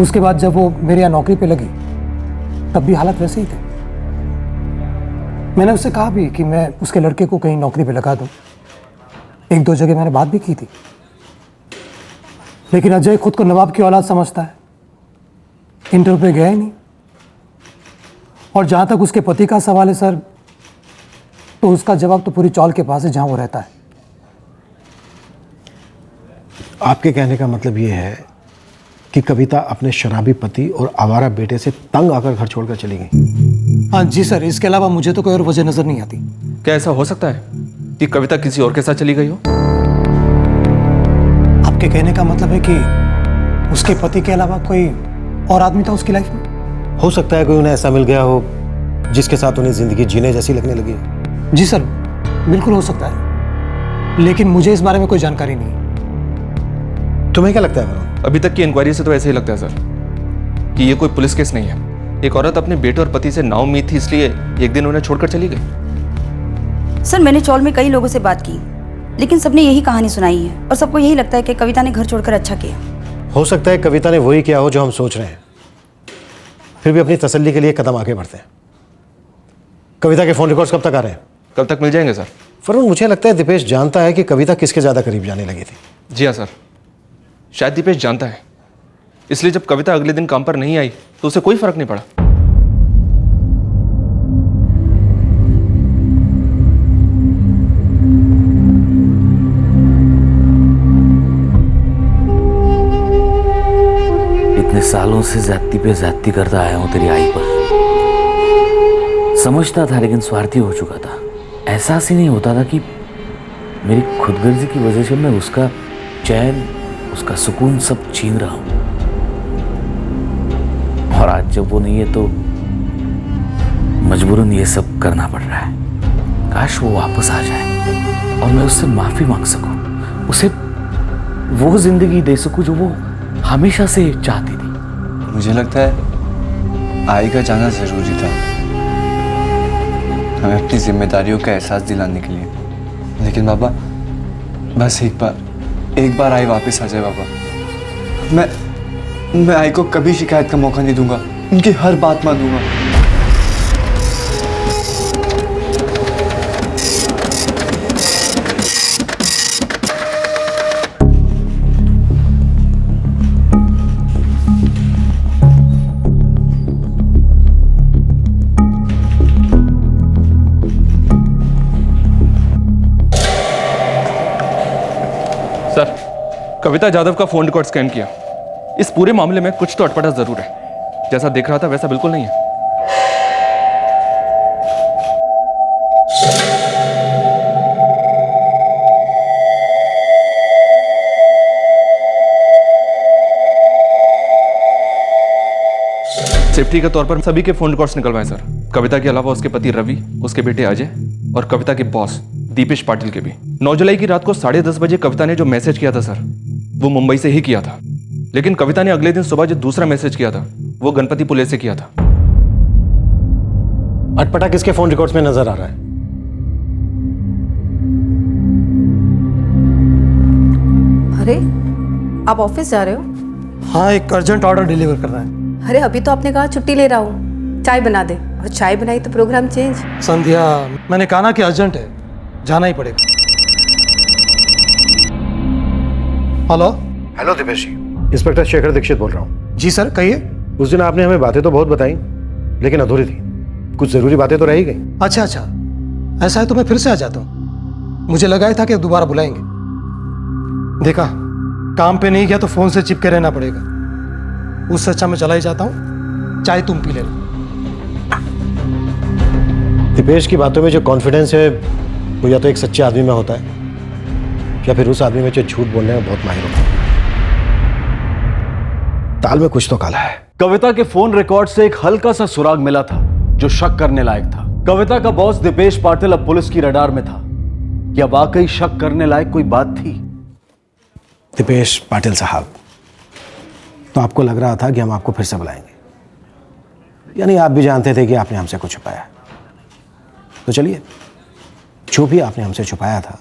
उसके बाद जब वो मेरे यहाँ नौकरी पे लगी तब भी हालत वैसे ही थे। मैंने उससे कहा भी कि मैं उसके लड़के को कहीं नौकरी पे लगा दूं। 1-2 जगह मैंने बात भी की थी, लेकिन अजय खुद को नवाब की औलाद समझता है, इंटरव्यू पे गया ही नहीं। और जहाँ तक उसके पति का सवाल है सर, तो उसका जवाब तो पूरी चौल के पास है जहाँ वो रहता है। आपके कहने का मतलब ये है कि कविता अपने शराबी पति और आवारा बेटे से तंग आकर घर छोड़कर चली गई? हाँ जी सर, इसके अलावा मुझे तो कोई और वजह नजर नहीं आती। क्या ऐसा हो सकता है कि कविता किसी और के साथ चली गई हो? आपके कहने का मतलब है कि उसके पति के अलावा कोई और आदमी था उसकी लाइफ में? हो सकता है कोई उन्हें ऐसा मिल गया हो जिसके साथ उन्हें जिंदगी जीने जैसी लगने लगी हो। जी सर, बिल्कुल हो सकता है, लेकिन मुझे इस बारे में कोई जानकारी नहीं। तुम्हें क्या लगता है वरुण? अभी तक की इंक्वायरी से तो ऐसे ही लगता है सर कि ये कोई पुलिस केस नहीं है। एक औरत अपने बेटे और पति से नाउम्मीद थी, इसलिए एक दिन उन्हें छोड़कर चली गई। सर, मैंने चौल में कई लोगों से बात की, लेकिन सबने यही कहानी सुनाई है और सबको यही लगता है कि कविता ने घर छोड़कर अच्छा किया। हो सकता है कविता ने वही किया हो जो हम सोच रहे हैं, फिर भी अपनी तसल्ली के लिए कदम आगे बढ़ते हैं। कविता के फोन रिकॉर्ड्स कब तक आ रहे हैं? कल तक मिल जाएंगे सर। फरुण, मुझे लगता है दीपेश जानता है कि कविता किसके ज़्यादा करीब जाने लगी थी। जी हाँ सर, शायद दीपेश जानता है, इसलिए जब कविता अगले दिन काम पर नहीं आई तो उसे कोई फर्क नहीं पड़ा। इतने सालों से ज्यादती पे ज्यादती करता आया हूं तेरी आई पर। समझता था लेकिन स्वार्थी हो चुका था। एहसास ही नहीं होता था कि मेरी खुदगर्जी की वजह से मैं उसका चैन, उसका सुकून सब छीन रहा हूं। और आज जब वो नहीं है तो मजबूरन ये सब करना पड़ रहा है। काश वो वापस आ जाए और मैं उससे माफी मांग सकूं, उसे वो जिंदगी दे सकूं जो वो हमेशा से चाहती थी। मुझे लगता है आई का जाना जरूरी था, हमें अपनी जिम्मेदारियों का एहसास दिलाने के लिए। लेकिन बाबा, बस एक बार आई वापस आ जाए बाबा। मैं आई को कभी शिकायत का मौका नहीं दूंगा, उनकी हर बात मानूंगा। सर, कविता जाधव का फोन रिकॉर्ड स्कैन किया। इस पूरे मामले में कुछ तो अटपटा जरूर है। जैसा दिख रहा था वैसा बिल्कुल नहीं है। सेफ्टी के तौर पर सभी के फोन रिकॉर्ड्स निकलवाए सर। कविता के अलावा उसके पति रवि, उसके बेटे अजय और कविता के बॉस दीपेश पाटिल के भी। 9 जुलाई की रात को 10:30 बजे कविता ने जो मैसेज किया था सर, वो मुंबई से ही किया था। लेकिन कविता ने अगले दिन सुबह जो दूसरा मैसेज किया था वो गणपति पुले से किया था। अटपटा किसके फोन रिकॉर्ड्स में नजर आ रहा है? अरे, आप ऑफिस जा रहे हो? हाँ, एक अर्जेंट ऑर्डर डिलीवर करना है। अरे अभी तो आपने कहा छुट्टी ले रहा हूँ, चाय बना दे। और चाय बनाई तो प्रोग्राम चेंज। संध्या, मैंने कहा ना कि अर्जेंट है, जाना ही पड़ेगा। हेलो। हेलो दीपेश जी, इंस्पेक्टर शेखर दीक्षित बोल रहा हूँ। जी सर, कहिए। उस दिन आपने हमें बातें तो बहुत बताई, लेकिन अधूरी थी। कुछ जरूरी बातें तो रह ही गई। अच्छा, ऐसा है तो मैं फिर से आ जाता हूँ। मुझे लगा ही था कि दोबारा बुलाएंगे। देखा, काम पे नहीं गया तो फोन से चिपके रहना पड़ेगा। उससे अच्छा मैं चला ही जाता हूँ, चाय तुम पी लेना। दीपेश की बातों में जो कॉन्फिडेंस है वो या तो एक सच्चे आदमी में होता है या फिर उस आदमी में जो झूठ बोलने में बहुत माहिर होता है। ताल में कुछ तो काला है। कविता के फोन रिकॉर्ड से एक हल्का सा सुराग मिला था जो शक करने लायक था। कविता का बॉस दीपेश पाटिल अब पुलिस की रडार में था। क्या वाकई शक करने लायक कोई बात थी? दीपेश पाटिल साहब, तो आपको लग रहा था कि हम आपको फिर से बुलाएंगे, यानी आप भी जानते थे कि आपने हमसे कुछ छुपाया। तो चलिए, जो भी आपने हमसे छुपाया था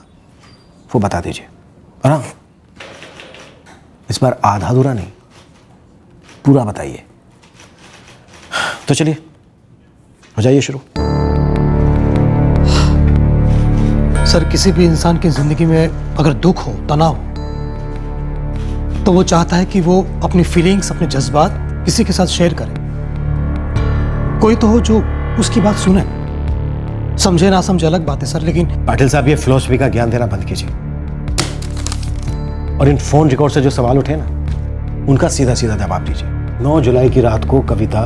वो बता दीजिए। और हाँ, इस बार आधा अधूरा नहीं, पूरा बताइए। तो चलिए, हो जाइए शुरू। सर, किसी भी इंसान की जिंदगी में अगर दुख हो, तनाव हो, तो वो चाहता है कि वो अपनी फीलिंग्स, अपने जज्बात किसी के साथ शेयर करे। कोई तो हो जो उसकी बात सुने। समझे ना समझे अलग बात है सर, लेकिन पाटिल साहब, ये फिलॉसफी का ज्ञान देना बंद कीजिए और इन फोन रिकॉर्ड से जो सवाल उठे ना, उनका सीधा सीधा जवाब दीजिए। 9 जुलाई की रात को कविता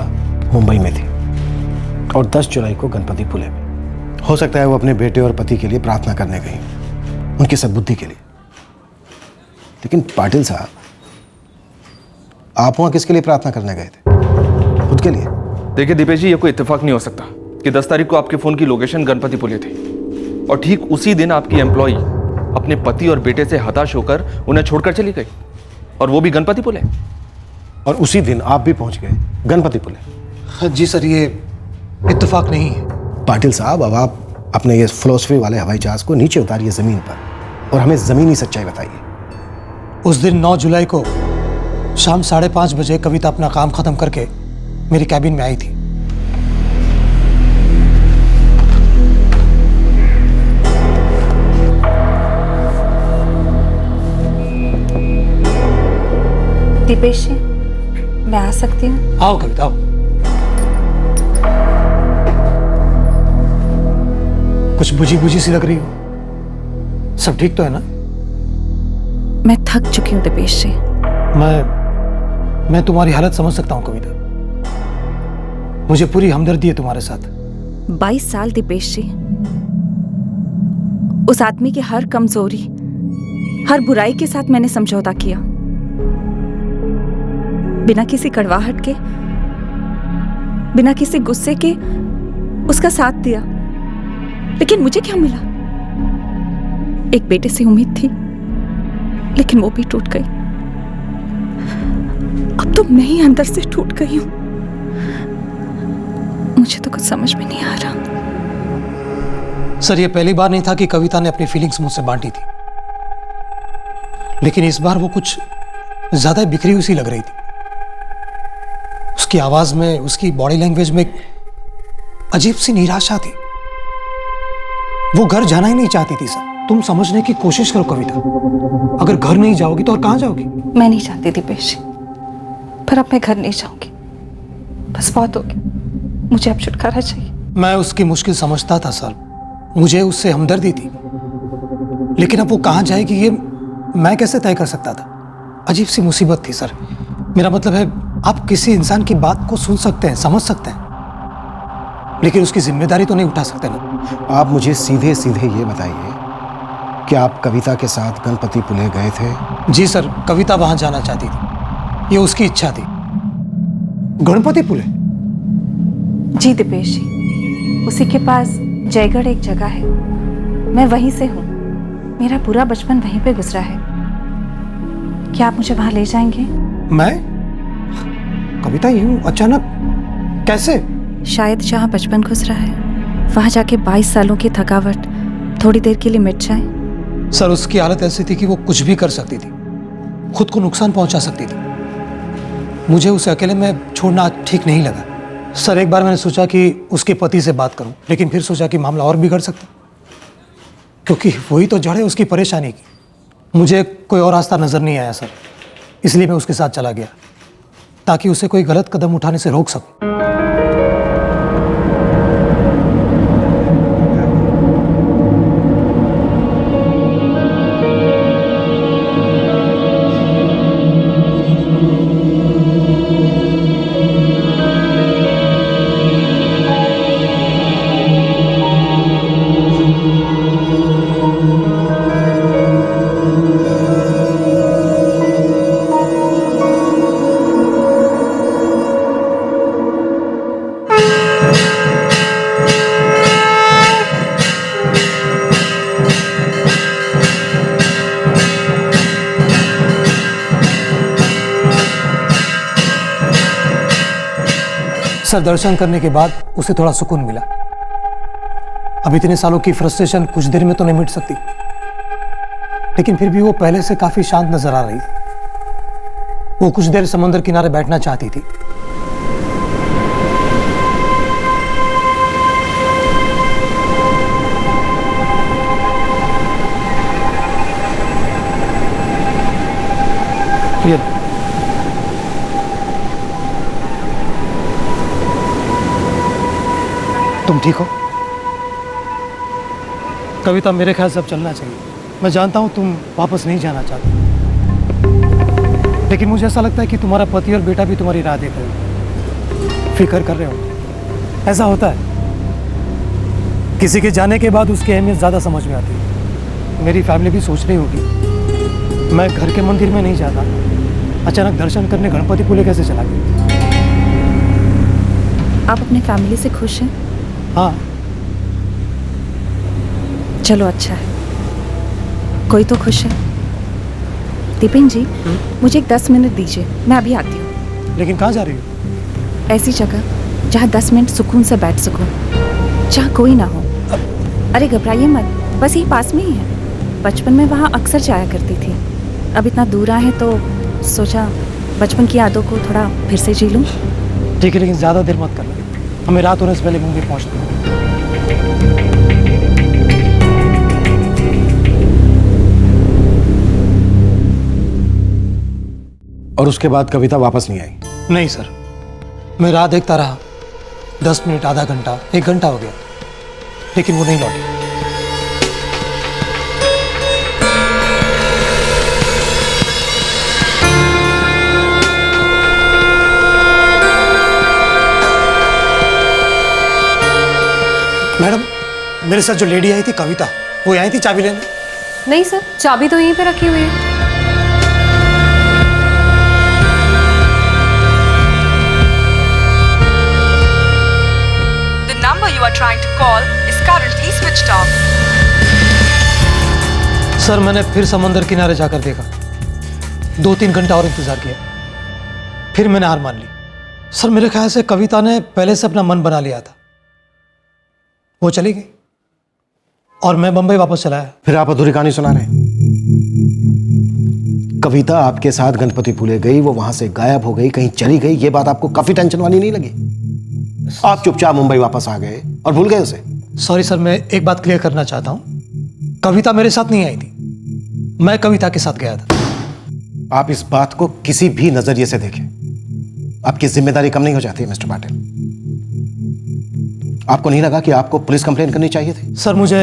मुंबई में थी और 10 जुलाई को गणपति पुले में। हो सकता है वो अपने बेटे और पति के लिए प्रार्थना करने गई, उनकी सद्बुद्धि के लिए। लेकिन पाटिल साहब, आप वहां किसके लिए प्रार्थना करने गए थे? खुद के लिए? देखिए दीपेश जी, ये कोई इत्तेफाक नहीं हो सकता कि 10 तारीख को आपके फोन की लोकेशन गणपति पुले थी और ठीक उसी दिन आपकी एम्प्लॉई अपने पति और बेटे से हताश होकर उन्हें छोड़कर चली गई, और वो भी गणपति पुले। और उसी दिन आप भी पहुंच गए गणपति पुले। जी सर, ये इत्तेफाक नहीं है। पाटिल साहब, अब आप अपने ये फिलॉसफी वाले हवाई जहाज को नीचे उतारिए जमीन पर और हमें ज़मीनी सच्चाई बताइए। उस दिन 9 जुलाई को शाम 5:30 बजे कविता अपना काम खत्म करके मेरी कैबिन में आई थी। दीपेश जी, मैं आ सकती हूँ? आओ कविता, आओ। कुछ बुझी बुझी सी लग रही हो। सब ठीक तो है ना? मैं थक चुकी हूँ दीपेश जी। मैं तुम्हारी हालत समझ सकता हूँ कविता। मुझे पूरी हमदर्दी है तुम्हारे साथ। 22 साल दीपेश जी, उस आदमी की हर कमजोरी, हर बुराई के साथ मैंने समझौता किया, बिना किसी कड़वाहट के, बिना किसी गुस्से के उसका साथ दिया। लेकिन मुझे क्या मिला? एक बेटे से उम्मीद थी, लेकिन वो भी टूट गई। अब तो मैं ही अंदर से टूट गई हूं। मुझे तो कुछ समझ में नहीं आ रहा। सर, ये पहली बार नहीं था कि कविता ने अपनी फीलिंग्स मुझसे बांटी थी, लेकिन इस बार वो कुछ ज्यादा बिखरी हुई सी लग रही थी। उसकी आवाज में, उसकी बॉडी लैंग्वेज में एक अजीब सी निराशा थी। वो घर जाना ही नहीं चाहती थी। सर, तुम समझने की कोशिश करो कविता। अगर घर नहीं जाओगी तो और कहां जाओगी? मैं नहीं चाहती दीपेश, पर अब मैं घर नहीं जाऊंगी। बस बहुत हो गया, मुझे अब छुटकारा चाहिए। मैं उसकी मुश्किल समझता था सर, मुझे उससे हमदर्दी थी, लेकिन अब वो कहां जाएगी ये मैं कैसे तय कर सकता था? अजीब सी मुसीबत थी सर। मेरा मतलब है, आप किसी इंसान की बात को सुन सकते हैं, समझ सकते हैं, लेकिन उसकी जिम्मेदारी तो नहीं उठा सकते ना। आप मुझे सीधे सीधे ये बताइए कि आप कविता के साथ गणपतिपुले गए थे? जी सर, कविता वहां जाना चाहती थी, ये उसकी इच्छा थी। गणपतिपुले? जी दीपेश जी, उसी के पास जयगढ़ एक जगह है, मैं वहीं से हूँ। मेरा पूरा बचपन वहीं पे गुजरा है। क्या आप मुझे वहां ले जाएंगे? मैं? कविता, यूं अचानक कैसे? शायद जहाँ बचपन गुजरा है वहां जाके 22 सालों की थकावट थोड़ी देर के लिए मिट जाए। सर, उसकी हालत ऐसी थी कि वो कुछ भी कर सकती थी, खुद को नुकसान पहुंचा सकती थी। मुझे उसे अकेले में छोड़ना ठीक नहीं लगा। सर, एक बार मैंने सोचा कि उसके पति से बात करूं, लेकिन फिर सोचा कि मामला और बिगड़ सकता, क्योंकि वही तो जड़ है उसकी परेशानी की। मुझे कोई और रास्ता नजर नहीं आया सर, इसलिए मैं उसके साथ चला गया ताकि उसे कोई गलत कदम उठाने से रोक सकूं। सर, दर्शन करने के बाद उसे थोड़ा सुकून मिला। अब इतने सालों की फ्रस्ट्रेशन कुछ देर में तो नहीं मिट सकती, लेकिन फिर भी वो पहले से काफी शांत नजर आ रही। वो कुछ देर समंदर किनारे बैठना चाहती थी। ये तुम ठीक हो? कविता, मेरे ख्याल से अब चलना चाहिए। मैं जानता हूं तुम वापस नहीं जाना चाहती, लेकिन मुझे ऐसा लगता है कि तुम्हारा पति और बेटा भी तुम्हारी राह देख रहे हो, फिक्र कर रहे हो। ऐसा होता है, किसी के जाने के बाद उसकी अहमियत ज़्यादा समझ में आती है। मेरी फैमिली भी सोच रही होगी। मैं घर के मंदिर में नहीं जाता, अचानक दर्शन करने गणपतिपुले कैसे चला गया? आप अपने फैमिली से खुश हैं? हाँ। चलो अच्छा है, कोई तो खुश है। दीपेन जी, मुझे एक 10 मिनट दीजिए, मैं अभी आती हूँ। लेकिन कहाँ जा रही हो? ऐसी जगह जहाँ 10 मिनट सुकून से बैठ सकूं, जहाँ कोई ना हो। अरे घबराइए मत, बस यही पास में ही है। बचपन में वहाँ अक्सर जाया करती थी। अब इतना दूर आए हैं तो सोचा बचपन की यादों को थोड़ा फिर से जी लूँ। ठीक है, लेकिन ज़्यादा देर मत करना, हमें रात होने से पहले मुंबई पहुँचना है। और उसके बाद कविता वापस नहीं आई? नहीं सर, मैं राह देखता रहा, 10 मिनट, आधा घंटा, 1 घंटा हो गया, लेकिन वो नहीं लौटी। मैडम, मेरे साथ जो लेडी आई थी कविता, वो आई थी चाबी लेने? नहीं सर, चाबी तो यहीं पे रखी हुई है। The number you are trying to call is currently switched off. Sir, मैंने फिर समंदर किनारे जाकर देखा, 2-3 घंटा और इंतजार किया, फिर मैंने हार मान ली। सर, मेरे ख्याल से कविता ने पहले से अपना मन बना लिया था, वो चली गई और मैं बंबई वापस चला आया। फिर आप अधूरी कहानी सुना रहे हैं। कविता आपके साथ गणपतिपुले गई, वो वहां से गायब हो गई, कहीं चली गई, ये बात आपको काफी टेंशन वाली नहीं लगी? आप चुपचाप मुंबई वापस आ गए और भूल गए उसे। सॉरी सर, मैं एक बात क्लियर करना चाहता हूं, कविता मेरे साथ नहीं आई थी, मैं कविता के साथ गया था। आप इस बात को किसी भी नजरिए से देखें, आपकी जिम्मेदारी कम नहीं हो जाती है मिस्टर पाटिल। आपको नहीं लगा कि आपको पुलिस कंप्लेन करनी चाहिए थी? सर, मुझे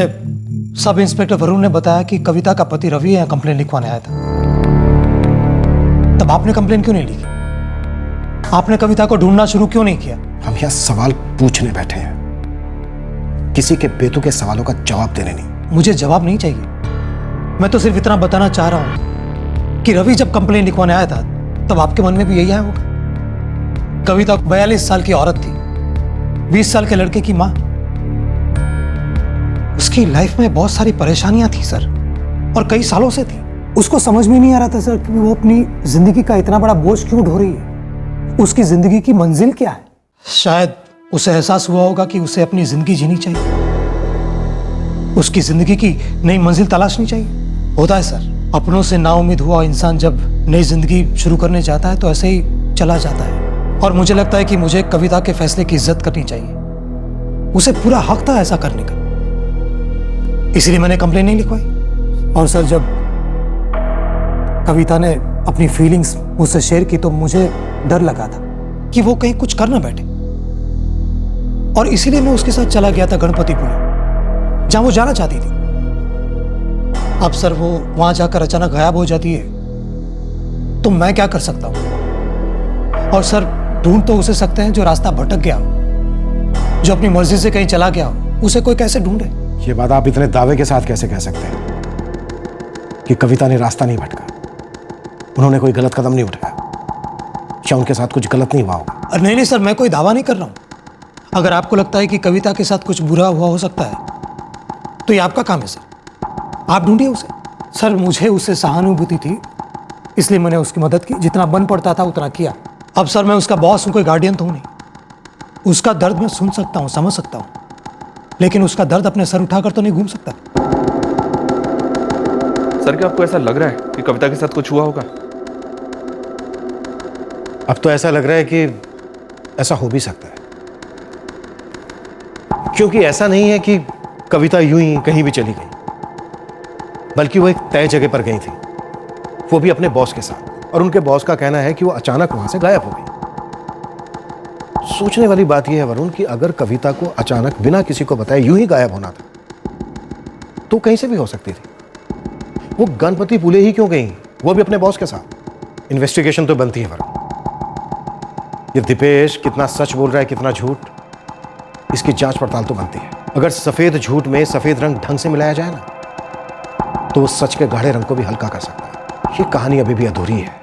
सब इंस्पेक्टर वरुण ने बताया कि कविता का पति रवि यहाँ कंप्लेन लिखवाने आया था। तब आपने कंप्लेन क्यों नहीं लिखी? आपने कविता को ढूंढना शुरू क्यों नहीं किया? हम यहाँ सवाल पूछने बैठे हैं, किसी के बेतुके सवालों का जवाब देने नहीं। मुझे जवाब नहीं चाहिए, मैं तो सिर्फ इतना बताना चाह रहा हूं कि रवि जब कंप्लेन लिखवाने आया था तब आपके मन में भी यही आया होगा। कविता 42 साल की औरत थी, 20 साल के लड़के की मां। उसकी लाइफ में बहुत सारी परेशानियां थी सर, और कई सालों से थी। उसको समझ में नहीं आ रहा था सर कि वो अपनी जिंदगी का इतना बड़ा बोझ क्यों ढो रही है। उसकी जिंदगी की मंजिल क्या है? शायद उसे एहसास हुआ होगा कि उसे अपनी जिंदगी जीनी चाहिए, उसकी जिंदगी की नई मंजिल तलाशनी चाहिए। होता है सर, अपनों से नाउम्मीद हुआ इंसान जब नई जिंदगी शुरू करने जाता है तो ऐसे ही चला जाता है। और मुझे लगता है कि मुझे कविता के फैसले की इज्जत करनी चाहिए, उसे पूरा हक था ऐसा करने का, इसलिए मैंने कंप्लेन नहीं लिखवाई। और सर, जब कविता ने अपनी फीलिंग्स मुझसे शेयर की तो मुझे डर लगा था कि वो कहीं कुछ कर ना बैठे, और इसीलिए मैं उसके साथ चला गया था गणपतिपुले, जहां वो जाना चाहती थी। अब सर, वो वहां जाकर अचानक गायब हो जाती है तो मैं क्या कर सकता हूं? और सर, ढूंढ तो उसे सकते हैं जो रास्ता भटक गया हो, जो अपनी मर्जी से कहीं चला गया हो, उसे कोई कैसे ढूंढे? ये बात आप इतने दावे के साथ कैसे कह सकते हैं कि कविता ने रास्ता नहीं भटका, उन्होंने कोई गलत कदम नहीं उठाया, या उनके साथ कुछ गलत नहीं हुआ होगा? नहीं सर, मैं कोई दावा नहीं कर रहा हूं। अगर आपको लगता है कि कविता के साथ कुछ बुरा हुआ हो सकता है तो ये आपका काम है सर, आप ढूंढिए उसे। सर, मुझे उससे सहानुभूति थी, इसलिए मैंने उसकी मदद की, जितना बन पड़ता था उतना किया। अब सर, मैं उसका बॉस हूं, कोई गार्डियन तो हूं नहीं। उसका दर्द मैं सुन सकता हूं, समझ सकता हूं, लेकिन उसका दर्द अपने सर उठाकर तो नहीं घूम सकता। सर, क्या आपको ऐसा लग रहा है कि कविता के साथ कुछ हुआ होगा? अब तो ऐसा लग रहा है कि ऐसा हो भी सकता है, क्योंकि ऐसा नहीं है कि कविता यूं ही कहीं भी चली गई, बल्कि वो एक तय जगह पर गई थी, वो भी अपने बॉस के साथ, और उनके बॉस का कहना है कि वो अचानक वहां से गायब हो गई। सोचने वाली बात यह है वरुण कि अगर कविता को अचानक बिना किसी को बताए यूं ही गायब होना था तो कहीं से भी हो सकती थी। वो गणपतिपुले ही क्यों गई, वो भी अपने बॉस के साथ? इन्वेस्टिगेशन तो बनती है वरुण। ये दीपेश कितना सच बोल रहा है, कितना झूठ, इसकी जांच पड़ताल तो बनती है। अगर सफेद झूठ में सफेद रंग ढंग से मिलाया जाए ना तो वो सच के गाढ़े रंग को भी हल्का कर सकता है। ये कहानी अभी भी अधूरी है।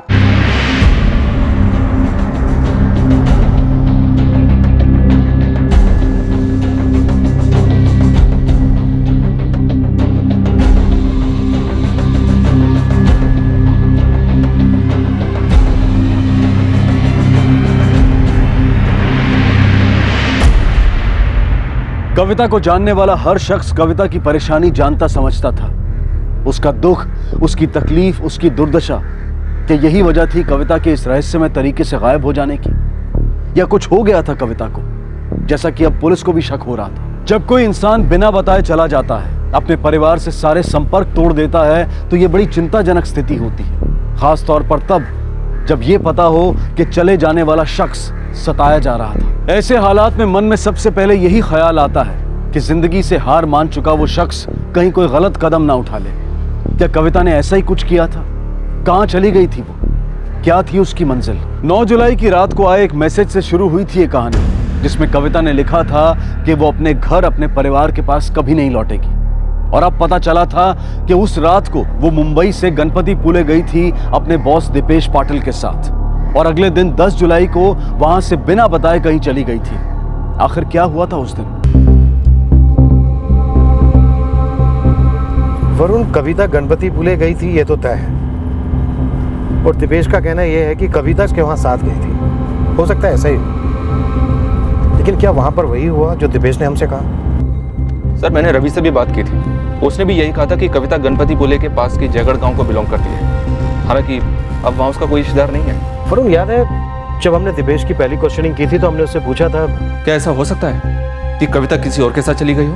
कविता को जानने वाला हर शख्स कविता की परेशानी जानता समझता था। उसका दुख, उसकी तकलीफ, उसकी दुर्दशा, कि यही वजह थी कविता के इस रहस्यमय तरीके से गायब हो जाने की? या कुछ हो गया था कविता को, जैसा कि अब पुलिस को भी शक हो रहा था? जब कोई इंसान बिना बताए चला जाता है, अपने परिवार से सारे संपर्क तोड़ देता है, तो ये बड़ी चिंताजनक स्थिति होती है, खास तौर पर तब जब ये पता हो कि चले जाने वाला शख्स सताया जा रहा था। ऐसे हालात में मन में सबसे पहले यही ख्याल आता है कि जिंदगी से हार मान चुका वो शख्स कहीं कोई गलत कदम ना उठा ले। क्या कविता ने ऐसा ही कुछ किया था? कहाँ चली गई थी वो? क्या थी उसकी मंजिल? 9 जुलाई की रात को आए एक मैसेज से शुरू हुई थी ये कहानी, जिसमें कविता ने लिखा था कि वो अपने घर, अपने परिवार के पास कभी नहीं लौटेगी। और अब पता चला था कि उस रात को वो मुंबई से गणपतिपुले गई थी अपने बॉस दीपेश पाटिल के साथ, और अगले दिन 10 जुलाई को वहां से बिना बताए कहीं चली गई थी। आखिर क्या हुआ था उस दिन? वरुण, कविता गणपतिपुले गई थी ये तो तय है, और दिपेश का कहना यह है कि कविता के वहां साथ गई थी। हो सकता है ऐसा ही हो, लेकिन क्या वहां पर वही हुआ जो दिपेश ने हमसे कहा? सर, मैंने रवि से भी बात की थी, उसने भी यही कहा था कि कविता गणपतिपुले के पास की जयगढ़ गांव को बिलोंग करती है। हालांकि अब वहां उसका कोई रिश्तेदार नहीं है। वरुण, याद है जब हमने दिपेश की पहली क्वेश्चनिंग की थी तो हमने उससे पूछा था, क्या ऐसा हो सकता है कि कविता किसी और के साथ चली गई हो?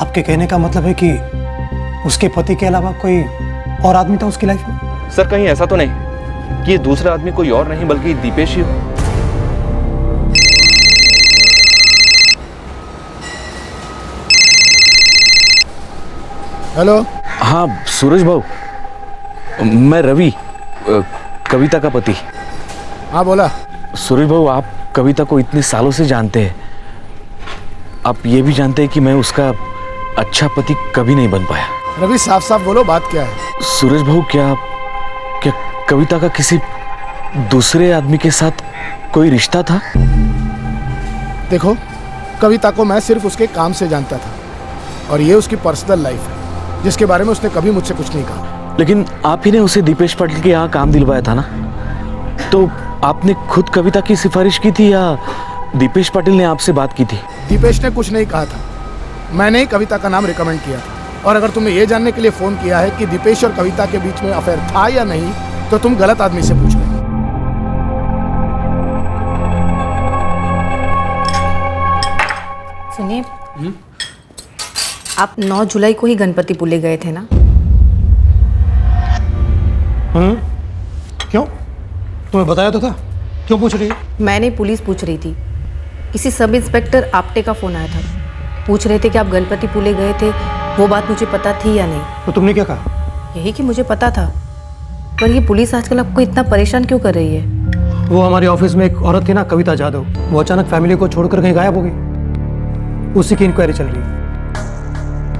आपके कहने का मतलब है कि उसके पति के अलावा कोई और आदमी था उसकी लाइफ में? सर, कहीं ऐसा तो नहीं कि ये दूसरा आदमी कोई और नहीं बल्कि दीपेश ही हो? हेलो। हाँ सूरज भाऊ, मैं रवि, कविता का पति। हाँ बोला। सूरज भाऊ, आप कविता को इतने सालों से जानते हैं, आप ये भी जानते हैं कि मैं उसका अच्छा पति कभी नहीं बन पाया। रवि, साफ साफ बोलो, बात क्या है? सूरज भाऊ, क्या कविता का किसी दूसरे आदमी के साथ कोई रिश्ता था? देखो, कविता को मैं सिर्फ उसके काम से जानता था, और ये उसकी पर्सनल लाइफ है जिसके बारे में उसने कभी मुझसे कुछ नहीं कहा। लेकिन आप ही ने उसे दीपेश पाटिल के यहाँ काम दिलवाया था ना, तो आपने खुद कविता की सिफारिश की थी या दीपेश पाटिल ने आपसे बात की थी? दीपेश ने कुछ नहीं कहा था, मैंने ही कविता का नाम रिकमेंड किया था। और अगर तुमने ये जानने के लिए फोन किया है कि दीपेश और कविता के बीच में अफेयर था या नहीं, तो तुम गलत आदमी से पूछ रहे हो। सुनिए, आप 9 जुलाई को ही गणपतिपुले गए थे ना? क्यों? तुम्हें बताया तो था, क्यों पूछ रही है? मैंने पुलिस पूछ रही थी, किसी सब इंस्पेक्टर आपटे का फोन आया था, पूछ रहे थे कि आप गणपतिपुले गए थे, वो बात मुझे पता थी या नहीं। तो तुमने क्या कहा? यही कि मुझे पता था, पर ये पुलिस आजकल आपको इतना परेशान क्यों कर रही है? वो हमारे ऑफिस में एक औरत थी ना, कविता जाधव, वो अचानक फैमिली को छोड़कर कहीं गायब हो गई, उसी की इंक्वायरी चल रही है।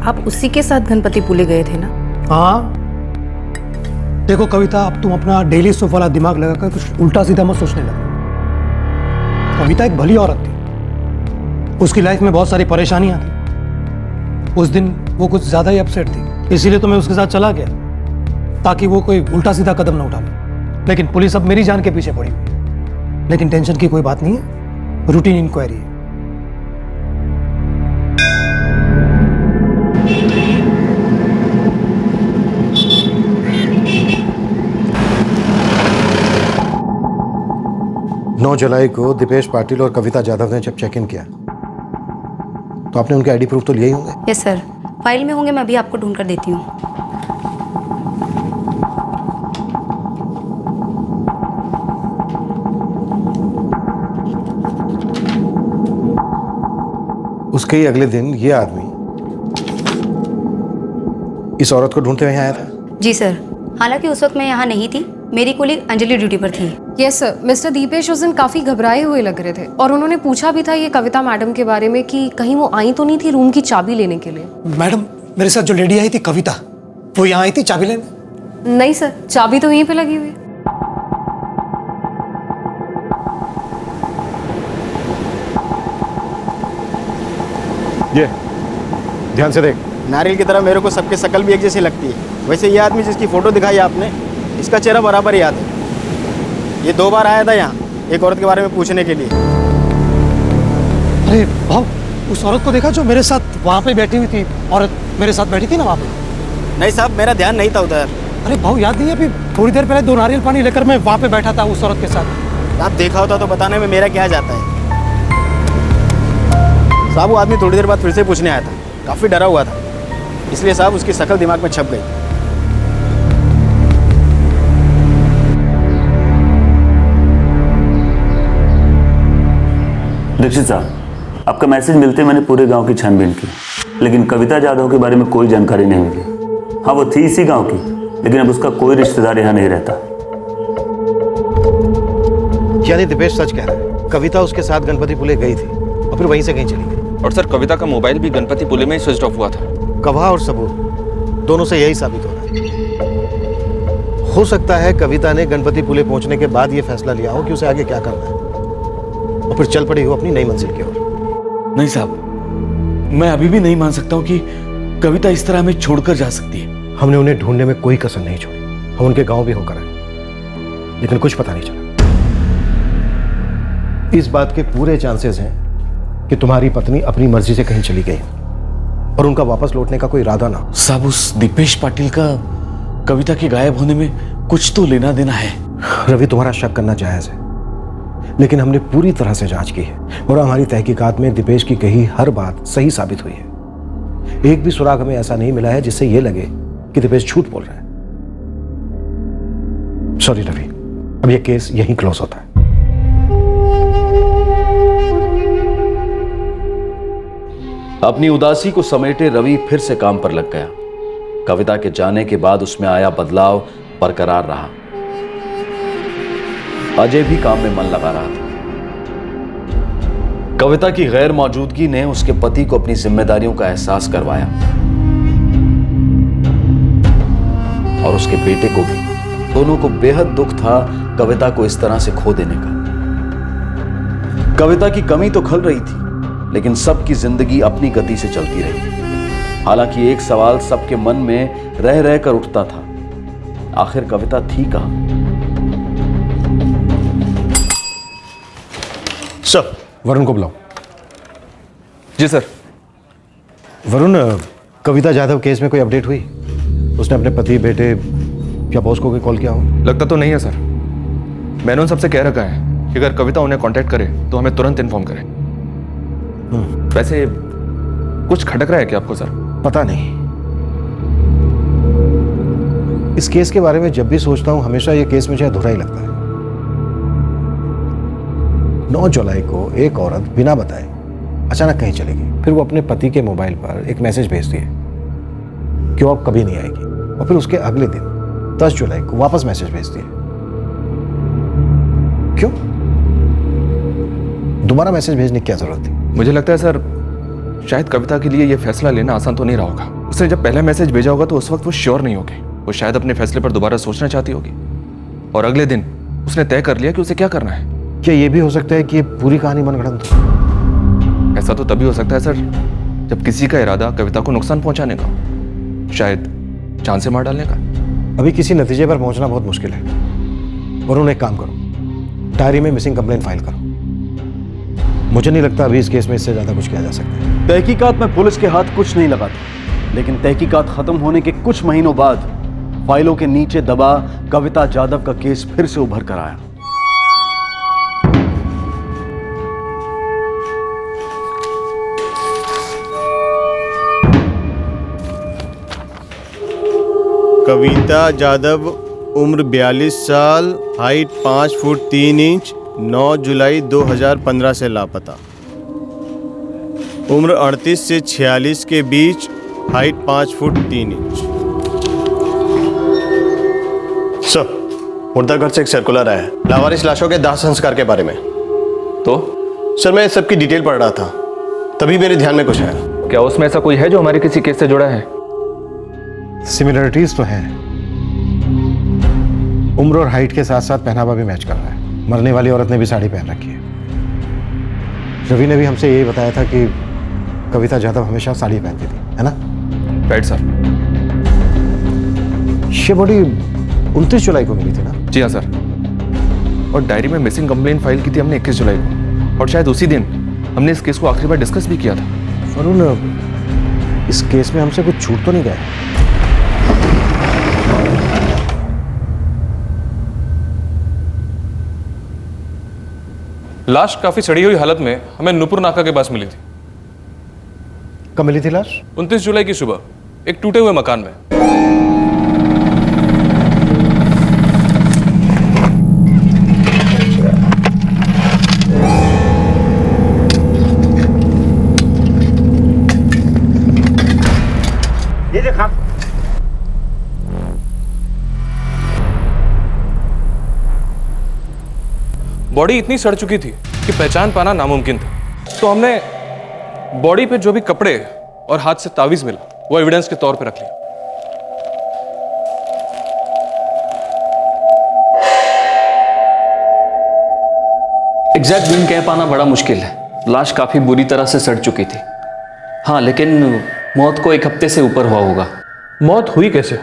आप उसी के साथ गणपतिपुले गए थे ना? हाँ। देखो कविता, अब तुम अपना डेली सोप वाला दिमाग लगाकर कुछ उल्टा सीधा मत सोचने लगे। कविता एक भली औरत थी, उसकी लाइफ में बहुत सारी परेशानियां थी। उस दिन वो कुछ ज्यादा ही अपसेट थी, इसीलिए तो मैं उसके साथ चला गया ताकि वो कोई उल्टा सीधा कदम ना उठा ले। लेकिन पुलिस अब मेरी जान के पीछे पड़ी हुई है। लेकिन टेंशन की कोई बात नहीं है, रूटीन इंक्वायरी है। नौ जुलाई को दीपेश पाटिल और कविता जाधव ने जब चेक इन किया तो आपने उनके आईडी प्रूफ तो लिए ही होंगे? यस सर, फाइल में होंगे, मैं अभी आपको ढूंढ कर देती हूँ। उसके ही अगले दिन ये आदमी इस औरत को ढूंढते हुए यहाँ आया था? जी सर, हालांकि उस वक्त मैं यहाँ नहीं थी, मेरी कोलीग अंजलि ड्यूटी पर थी। यस सर, मिस्टर दीपेश उस दिन काफी घबराए हुए लग रहे थे, और उन्होंने पूछा भी था ये कविता मैडम के बारे में कि कहीं वो आई तो नहीं थी रूम की चाबी लेने के लिए। मैडम, मेरे साथ जो लेडी आई थी कविता, वो यहाँ आई थी चाबी लेने? नहीं सर, चाबी तो यहीं पे लगी हुई है। ये ध्यान से देख। नारियल की तरह मेरे को सबके शकल भी एक जैसी लगती है। वैसे ये आदमी जिसकी फोटो दिखाई आपने, इसका चेहरा बराबर याद है। ये 2 बार आया था यहाँ एक औरत के बारे में पूछने के लिए। अरे भाव, उस औरत को देखा जो मेरे साथ वहाँ पे बैठी हुई थी? औरत मेरे साथ बैठी थी ना वहाँ पे, नहीं साहब, मेरा ध्यान नहीं था उधर। अरे भाऊ याद नहीं है अभी थोड़ी देर पहले 2 नारियल पानी लेकर मैं वहाँ पे बैठा था उस औरत के साथ। आप देखा होता तो बताने में मेरा क्या जाता है साहब। वो आदमी थोड़ी देर बाद फिर से पूछने आया था, काफ़ी डरा हुआ था, इसलिए साहब उसकी शक्ल दिमाग में छप गई। दीक्षित साहब, आपका मैसेज मिलते मैंने पूरे गांव की छानबीन की, लेकिन कविता जाधव के बारे में कोई जानकारी नहीं मिली। हाँ, वो थी इसी गांव की, लेकिन अब उसका कोई रिश्तेदार यहाँ नहीं रहता। यानी दीपेश सच कह रहा है, कविता उसके साथ गणपति पुले गई थी और फिर वहीं से कहीं चली गई। और सर, कविता का मोबाइल भी गणपति पुले में ही स्विच ऑफ हुआ था। गवाह और सबूत दोनों से यही साबित हो रहा है। हो सकता है कविता ने गणपति पुले पहुंचने के बाद ये फैसला लिया हो कि उसे आगे क्या करना है, और फिर चल पड़ी हो अपनी नई मंजिल की ओर। नहीं साहब, मैं अभी भी नहीं मान सकता हूँ कि कविता इस तरह हमें छोड़कर जा सकती है। हमने उन्हें ढूंढने में कोई कसर नहीं छोड़ी। हम उनके गांव भी होकर आए, लेकिन कुछ पता नहीं चला। इस बात के पूरे चांसेस हैं कि तुम्हारी पत्नी अपनी मर्जी से कहीं चली गई और उनका वापस लौटने का कोई इरादा ना। साहब, उस दीपेश पाटिल का कविता के गायब होने में कुछ तो लेना देना है। रवि, तुम्हारा शक करना जायज है, लेकिन हमने पूरी तरह से जांच की है और हमारी तहकीकात में दीपेश की कही हर बात सही साबित हुई है। एक भी सुराग हमें ऐसा नहीं मिला है जिससे यह लगे कि दीपेश झूठ बोल रहा है। सॉरी रवि, अब यह केस यहीं क्लोज होता है। अपनी उदासी को समेटे रवि फिर से काम पर लग गया। कविता के जाने के बाद उसमें आया बदलाव बरकरार रहा। अजय भी काम में मन लगा रहा था। कविता की गैर मौजूदगी ने उसके पति को अपनी जिम्मेदारियों का एहसास करवाया और उसके बेटे को भी। दोनों को बेहद दुख था कविता को इस तरह से खो देने का। कविता की कमी तो खल रही थी, लेकिन सबकी जिंदगी अपनी गति से चलती रही। हालांकि एक सवाल सबके मन में रह रह कर उठता था, आखिर कविता थी कहां? सर, वरुण को बुलाओ। जी सर। वरुण, कविता जाधव केस में कोई अपडेट हुई? उसने अपने पति, बेटे या बॉस को कोई कॉल किया हो? लगता तो नहीं है सर। मैंने उन सबसे कह रखा है कि अगर कविता उन्हें कांटेक्ट करे तो हमें तुरंत इन्फॉर्म करे। वैसे कुछ खटक रहा है क्या आपको सर? पता नहीं। इस केस के बारे में जब भी सोचता हूं हमेशा ये केस मुझे अधूरा ही लगता है। 9 जुलाई को एक औरत बिना बताए अचानक कहीं चली गई। फिर वो अपने पति के मोबाइल पर एक मैसेज भेज दिए कि वो अब कभी नहीं आएगी, और फिर उसके अगले दिन 10 जुलाई को वापस मैसेज भेज दिए। क्यों? दोबारा मैसेज भेजने की क्या जरूरत थी? मुझे लगता है सर, शायद कविता के लिए यह फैसला लेना आसान तो नहीं रहा होगा। उसने जब पहला मैसेज भेजा होगा तो उस वक्त वो श्योर नहीं होगी। वो शायद अपने फैसले पर दोबारा सोचना चाहती होगी, और अगले दिन उसने तय कर लिया कि उसे क्या करना है। क्या ये भी हो सकता है कि ये पूरी कहानी मनगढ़ंत हो? ऐसा तो तभी हो सकता है सर जब किसी का इरादा कविता को नुकसान पहुंचाने का, शायद जान से मार डालने का। अभी किसी नतीजे पर पहुंचना बहुत मुश्किल है। वरुण, एक काम करो, डायरी में मिसिंग कंप्लेंट फाइल करो। मुझे नहीं लगता अभी इस केस में इससे ज्यादा कुछ किया जा सकता है। तहकीकात में पुलिस के हाथ कुछ नहीं लगा था, लेकिन तहकीकात खत्म होने के कुछ महीनों बाद फाइलों के नीचे दबा कविता जाधव का केस फिर से उभर कर आया। कविता जाधव, उम्र 42 साल, हाइट 5 फुट 3 इंच, 9 जुलाई 2015 से लापता। उम्र 38 से 46 के बीच, हाइट 5 फुट 3 इंच। सर, मुर्दाघर से एक सर्कुलर आया है लावारिस लाशों के दाह संस्कार के बारे में। तो सर, मैं सबकी डिटेल पढ़ रहा था, तभी मेरे ध्यान में कुछ आया। क्या उसमें ऐसा कोई है जो हमारे किसी केस से जुड़ा है? सिमिलरिटीज तो हैं। उम्र और हाइट के साथ साथ पहनावा भी मैच कर रहा है। मरने वाली औरत ने भी साड़ी पहन रखी है। रवि ने भी हमसे यही बताया था कि कविता जाधव हमेशा साड़ी पहनती थी, है ना? Right sir. ये बॉडी 29 जुलाई को मिली थी ना? जी हाँ सर। और डायरी में मिसिंग कंप्लेंट फाइल की थी हमने 21 जुलाई को, और शायद उसी दिन हमने इस केस को आखिरी बार डिस्कस भी किया था। वरुण, इस केस में हमसे कुछ छूट तो नहीं गया? लाश काफी सड़ी हुई हालत में हमें नूपुर नाका के पास मिली थी। कब मिली थी लाश? 29 जुलाई की सुबह एक टूटे हुए मकान में। ये देखा। बॉडी इतनी सड़ चुकी थी कि पहचान पाना नामुमकिन था। तो हमने बॉडी पे जो भी कपड़े और हाथ से तावीज मिला वो एविडेंस के तौर पे रख लिया। एग्जैक्ट दिन कह पाना बड़ा मुश्किल है। लाश काफी बुरी तरह से सड़ चुकी थी। हाँ, लेकिन मौत को 1 हफ्ते से ऊपर हुआ होगा। मौत हुई कैसे?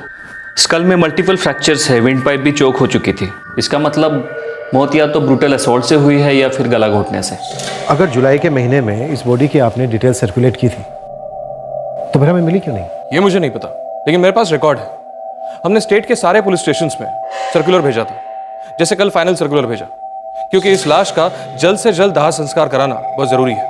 स्कल में मल्टीपल फ्रैक्चर्स है, विंड पाइप भी चोक हो चुकी थी। इसका मतलब मौत या तो ब्रूटल असॉल्ट से हुई है या फिर गला घोटने से। अगर जुलाई के महीने में इस बॉडी की आपने डिटेल सर्कुलेट की थी तो फिर हमें मिली क्यों नहीं? ये मुझे नहीं पता, लेकिन मेरे पास रिकॉर्ड है। हमने स्टेट के सारे पुलिस स्टेशंस में सर्कुलर भेजा था, जैसे कल फाइनल सर्कुलर भेजा, क्योंकि इस लाश का जल्द से जल्द दाह संस्कार कराना बहुत जरूरी है।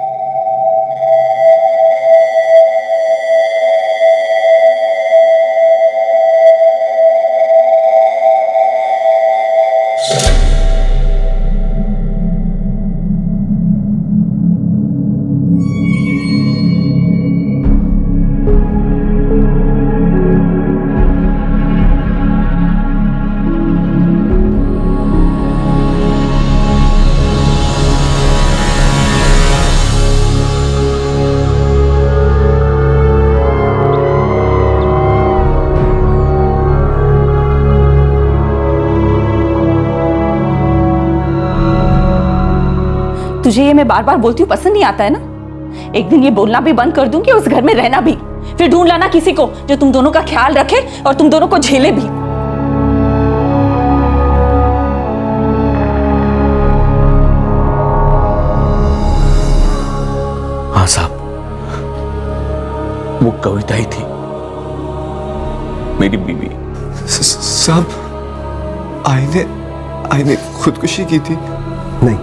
तुझे ये मैं बार बार बोलती हूँ पसंद नहीं आता है ना? एक दिन ये बोलना भी बंद कर दूंगी, उस घर में रहना भी। फिर ढूंढ लाना किसी को जो तुम दोनों का ख्याल रखे और तुम दोनों को झेले भी। हाँ साहब, वो कविता ही थी, मेरी बीवी। साहब, आईने खुदकुशी की थी? नहीं,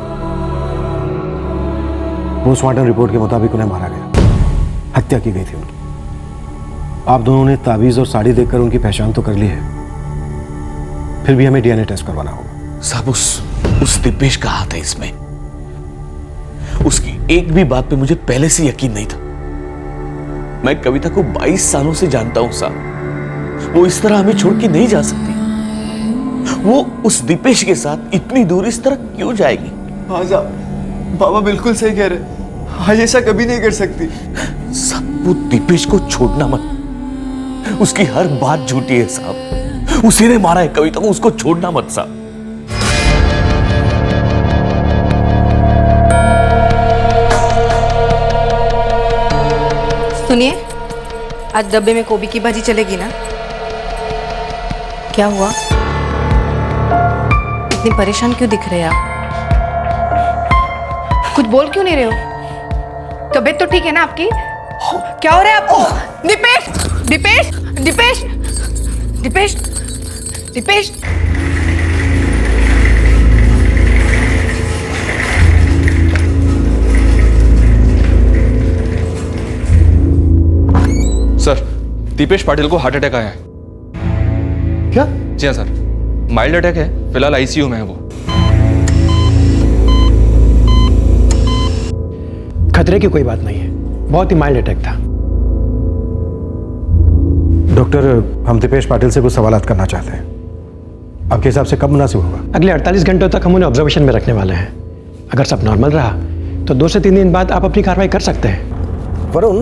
पोस्टमार्टम रिपोर्ट के मुताबिक उन्हें मारा गया, हत्या की गई थी उनकी। आप दोनों ने तावीज और साड़ी देखकर उनकी पहचान तो कर ली है, फिर भी हमें डीएनए टेस्ट करवाना होगा। साहब, उस दिपेश का हाथ है इसमें। उसकी एक भी बात पे मुझे पहले से यकीन नहीं था। मैं कविता को 22 सालों से जानता हूं साहब। वो इस तरह हमें छोड़ के नहीं जा सकती। वो उस दिपेश के साथ इतनी दूर इस तरह क्यों जाएगी? हाँ साहब, बाबा बिल्कुल सही कह रहे। आज ऐसा कभी नहीं कर सकती। सब वो दीपेश को छोड़ना मत। उसकी हर बात झूठी है साहब। उसी ने मारा है कविता को, उसको छोड़ना मत साहब। सुनिए, आज डब्बे में गोभी की भाजी चलेगी ना? क्या हुआ? इतनी परेशान क्यों दिख रहे हैं आप? कुछ बोल क्यों नहीं रहे हो? तबीयत तो ठीक है ना आपकी? क्या हो रहा है आपको? दीपेश, दीपेश, दीपेश, दीपेश, दीपेश। सर, दीपेश पाटिल को हार्ट अटैक आया है। क्या? जी हाँ सर, माइल्ड अटैक है, फिलहाल आईसीयू में है वो। खतरे की कोई बात नहीं है, बहुत ही माइल्ड अटैक था। डॉक्टर, हम दीपेश पाटिल से कुछ सवालात करना चाहते हैं। आपके हिसाब से कब मुनासिब होगा? अगले 48 घंटों तक हम उन्हें ऑब्जर्वेशन में रखने वाले हैं। अगर सब नॉर्मल रहा तो 2 से 3 दिन बाद आप अपनी कार्रवाई कर सकते हैं। वरुण,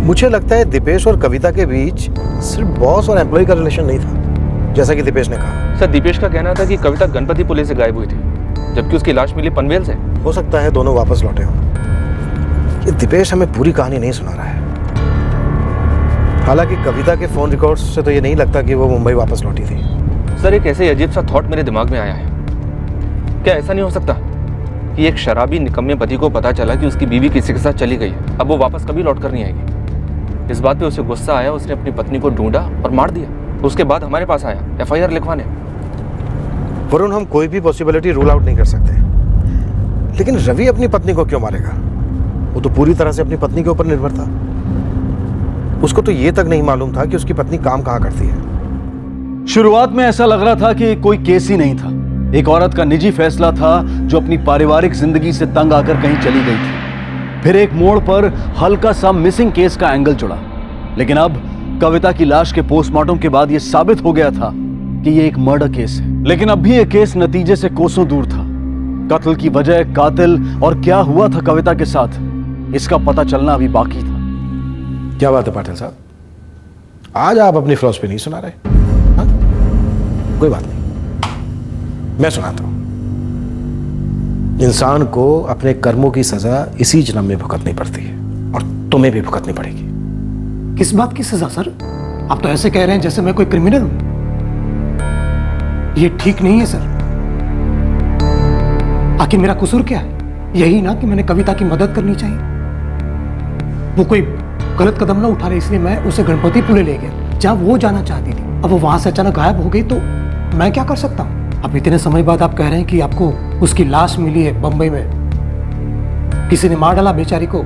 मुझे लगता है दीपेश और कविता के बीच सिर्फ बॉस और एम्प्लॉय का रिलेशन नहीं था, जैसा कि दीपेश ने कहा। सर, दीपेश का कहना था कि कविता गणपति पुले से गायब हुई थी, जबकि उसकी लाश मिली पनवेल से। हो सकता है दोनों वापस लौटे हों। ये दीपेश हमें पूरी कहानी नहीं सुना रहा है। हालांकि कविता के फोन रिकॉर्ड्स से तो ये नहीं लगता कि वो मुंबई वापस लौटी थी। सर, एक ऐसे अजीब सा थॉट मेरे दिमाग में आया है। क्या ऐसा नहीं हो सकता कि एक शराबी निकम्मे पति को पता चला कि उसकी बीवी किसी के साथ चली गई है, अब वो वापस कभी लौट कर नहीं आएगी। इस बात पे उसे गुस्सा आया, उसने अपनी पत्नी को ढूंढा और मार दिया। उसके बाद हमारे पास आया FIR लिखवाने। वरुण, हम कोई भी पॉसिबिलिटी रूल आउट नहीं कर सकते। लेकिन रवि अपनी पत्नी को क्यों मारेगा? वो तो पूरी तरह से अपनी पत्नी के ऊपर निर्भर था। उसको तो ये तक नहीं मालूम था कि उसकी पत्नी काम कहाँ करती है। शुरुआत में ऐसा लग रहा था कि कोई केस ही नहीं था, एक औरत का निजी फैसला था जो अपनी पारिवारिक जिंदगी से तंग आकर कहीं चली गई थी। फिर एक मोड़ पर हल्का सा मिसिंग केस का एंगल जुड़ा, लेकिन अब कविता की लाश के पोस्टमार्टम के बाद यह साबित हो गया था कि यह एक मर्डर केस है। लेकिन अब भी यह केस नतीजे से कोसों दूर था। कत्ल की वजह, कातिल और क्या हुआ था कविता के साथ, इसका पता चलना अभी बाकी था। क्या बात है पाटिल साहब, आज आप अपनी फिलॉसफी नहीं सुना रहे? हाँ? कोई बात नहीं, मैं सुनाता हूं। इंसान को अपने कर्मों की सजा इसी जन्म में भुगतनी पड़ती है और तुम्हें भी भुगतनी पड़ेगी। किस बात की सजा सर? आप तो ऐसे कह रहे हैं जैसे मैं कोई क्रिमिनल हूं। ये ठीक नहीं है सर। आखिर मेरा कसूर क्या है? यही ना कि मैंने कविता की मदद करनी चाहिए। वो कोई गलत कदम ना उठा रहे, इसलिए मैं उसे गणपति पुले ले गया जहां वो जाना चाहती थी। अब वो वहां से अचानक गायब हो गई तो मैं क्या कर सकता हूं? अब इतने समय बाद आप कह रहे हैं कि आपको उसकी लाश मिली है बंबई में, किसी ने मार डाला बेचारी को।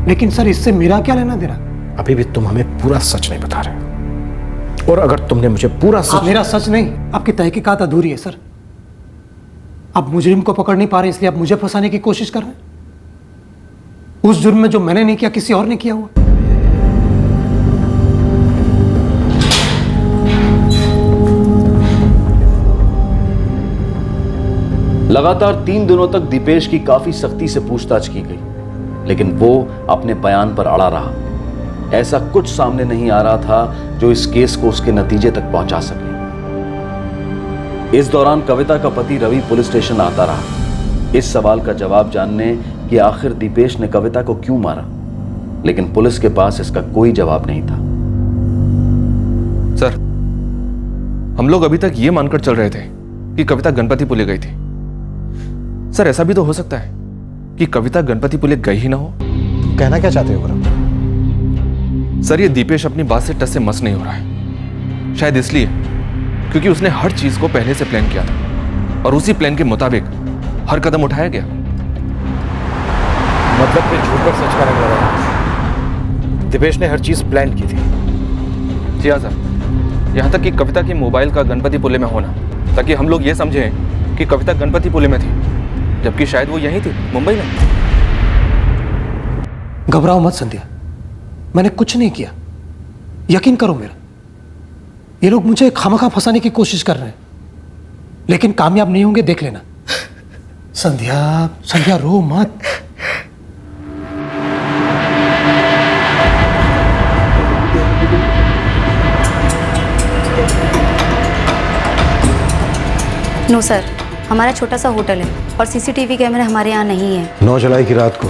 लेकिन सर इससे मेरा क्या लेना देना? अभी भी तुम हमें पूरा सच नहीं बता रहे, और अगर तुमने मुझे पूरा सच... मेरा सच नहीं, आपकी तहकीकात अधूरी है सर। आप मुजरिम को पकड़ नहीं पा रहे, इसलिए आप मुझे फंसाने की कोशिश कर रहे हैं। उस जुर्म में जो मैंने नहीं किया किसी और ने किया हुआ। लगातार 3 दिनों तक दीपेश की काफी सख्ती से पूछताछ की गई, लेकिन वो अपने बयान पर अड़ा रहा। ऐसा कुछ सामने नहीं आ रहा था जो इस केस को उसके नतीजे तक पहुंचा सके। इस दौरान कविता का पति रवि पुलिस स्टेशन आता रहा, इस सवाल का जवाब जानने कि आखिर दीपेश ने कविता को क्यों मारा, लेकिन पुलिस के पास इसका कोई जवाब नहीं था। सर, हम लोग अभी तक ये मानकर चल रहे थे कि कविता गणपतिपुले गई थी। सर, ऐसा भी तो हो सकता है कि कविता गणपतिपुले गई ही ना हो। कहना क्या चाहते हो गौरव? सर, ये दीपेश अपनी बात से टस से मस नहीं हो रहा है। शायद इसलिए क्योंकि उसने हर चीज को पहले से प्लान किया था और उसी प्लान के मुताबिक हर कदम उठाया गया। मतलब कि झूठ पर सच का रंग लगाया। दीपेश ने हर चीज प्लान की थी। जी हाँ सर, यहाँ तक कि कविता के मोबाइल का गणपतिपुले में होना, ताकि हम लोग ये समझें कि कविता गणपतिपुले में थी, जबकि शायद वो यहीं थी, मुंबई में। घबराओ मत संध्या, मैंने कुछ नहीं किया, यकीन करो मेरा। ये लोग मुझे खामखा फंसाने की कोशिश कर रहे हैं, लेकिन कामयाब नहीं होंगे, देख लेना। संध्या, संध्या रो मत। नो सर, हमारा छोटा सा होटल है और सीसीटीवी कैमरे हमारे यहाँ नहीं है। 9 जुलाई की रात को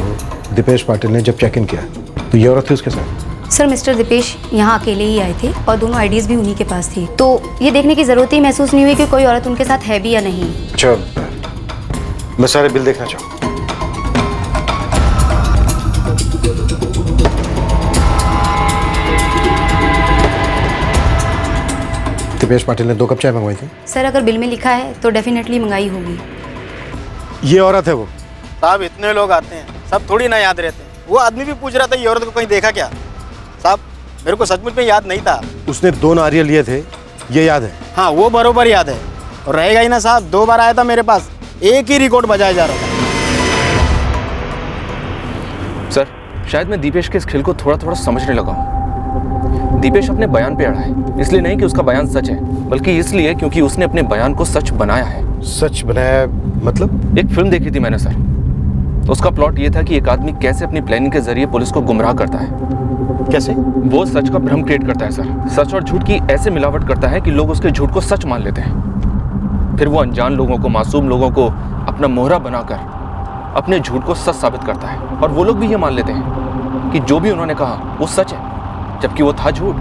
दीपेश पाटिल ने जब चेक इन किया तो ये औरत थी उसके साथ। सर, मिस्टर दीपेश यहाँ अकेले ही आए थे और दोनों आईडीज भी उन्हीं के पास थी, तो ये देखने की जरूरत ही महसूस नहीं हुई कि कोई औरत उनके साथ है भी या नहीं। अच्छा, मैं सारे बिल देखना चाहूँ। दीपेश पाटिल ने 2 कप चाय मंगवाई थी। सर, अगर बिल में लिखा है तो डेफिनेटली मंगाई होगी। ये औरत है वो? साहब, इतने लोग आते हैं, सब थोड़ी ना याद रहते हैं। वो आदमी भी पूछ रहा था ये औरत को कहीं देखा क्या। साहब, मेरे को सचमुच में याद नहीं था। उसने 2 नारियल लिए थे, ये याद है? हाँ, वो बरोबर याद है। और रहेगा ही ना साहब, 2 बार आया था मेरे पास, एक ही रिकॉर्ड बजाया जा रहा था। सर, शायद मैं दीपेश के इस खेल को थोड़ा थोड़ा समझने लगा हूँ। दीपेश अपने बयान पे अड़ा है, इसलिए नहीं कि उसका बयान सच है, बल्कि इसलिए क्योंकि उसने अपने बयान को सच बनाया है। सच बनाया मतलब? एक फिल्म देखी थी मैंने सर, उसका प्लॉट ये था कि एक आदमी कैसे अपनी प्लानिंग के जरिए पुलिस को गुमराह करता है। कैसे? वो सच का भ्रम क्रिएट करता है सर। सच और झूठ की ऐसे मिलावट करता है कि लोग उसके झूठ को सच मान लेते हैं। फिर वो अनजान लोगों को, मासूम लोगों को अपना मोहरा बनाकर अपने झूठ को सच साबित करता है, और वो लोग भी ये मान लेते हैं कि जो भी उन्होंने कहा वो सच है, जबकि वो था झूठ।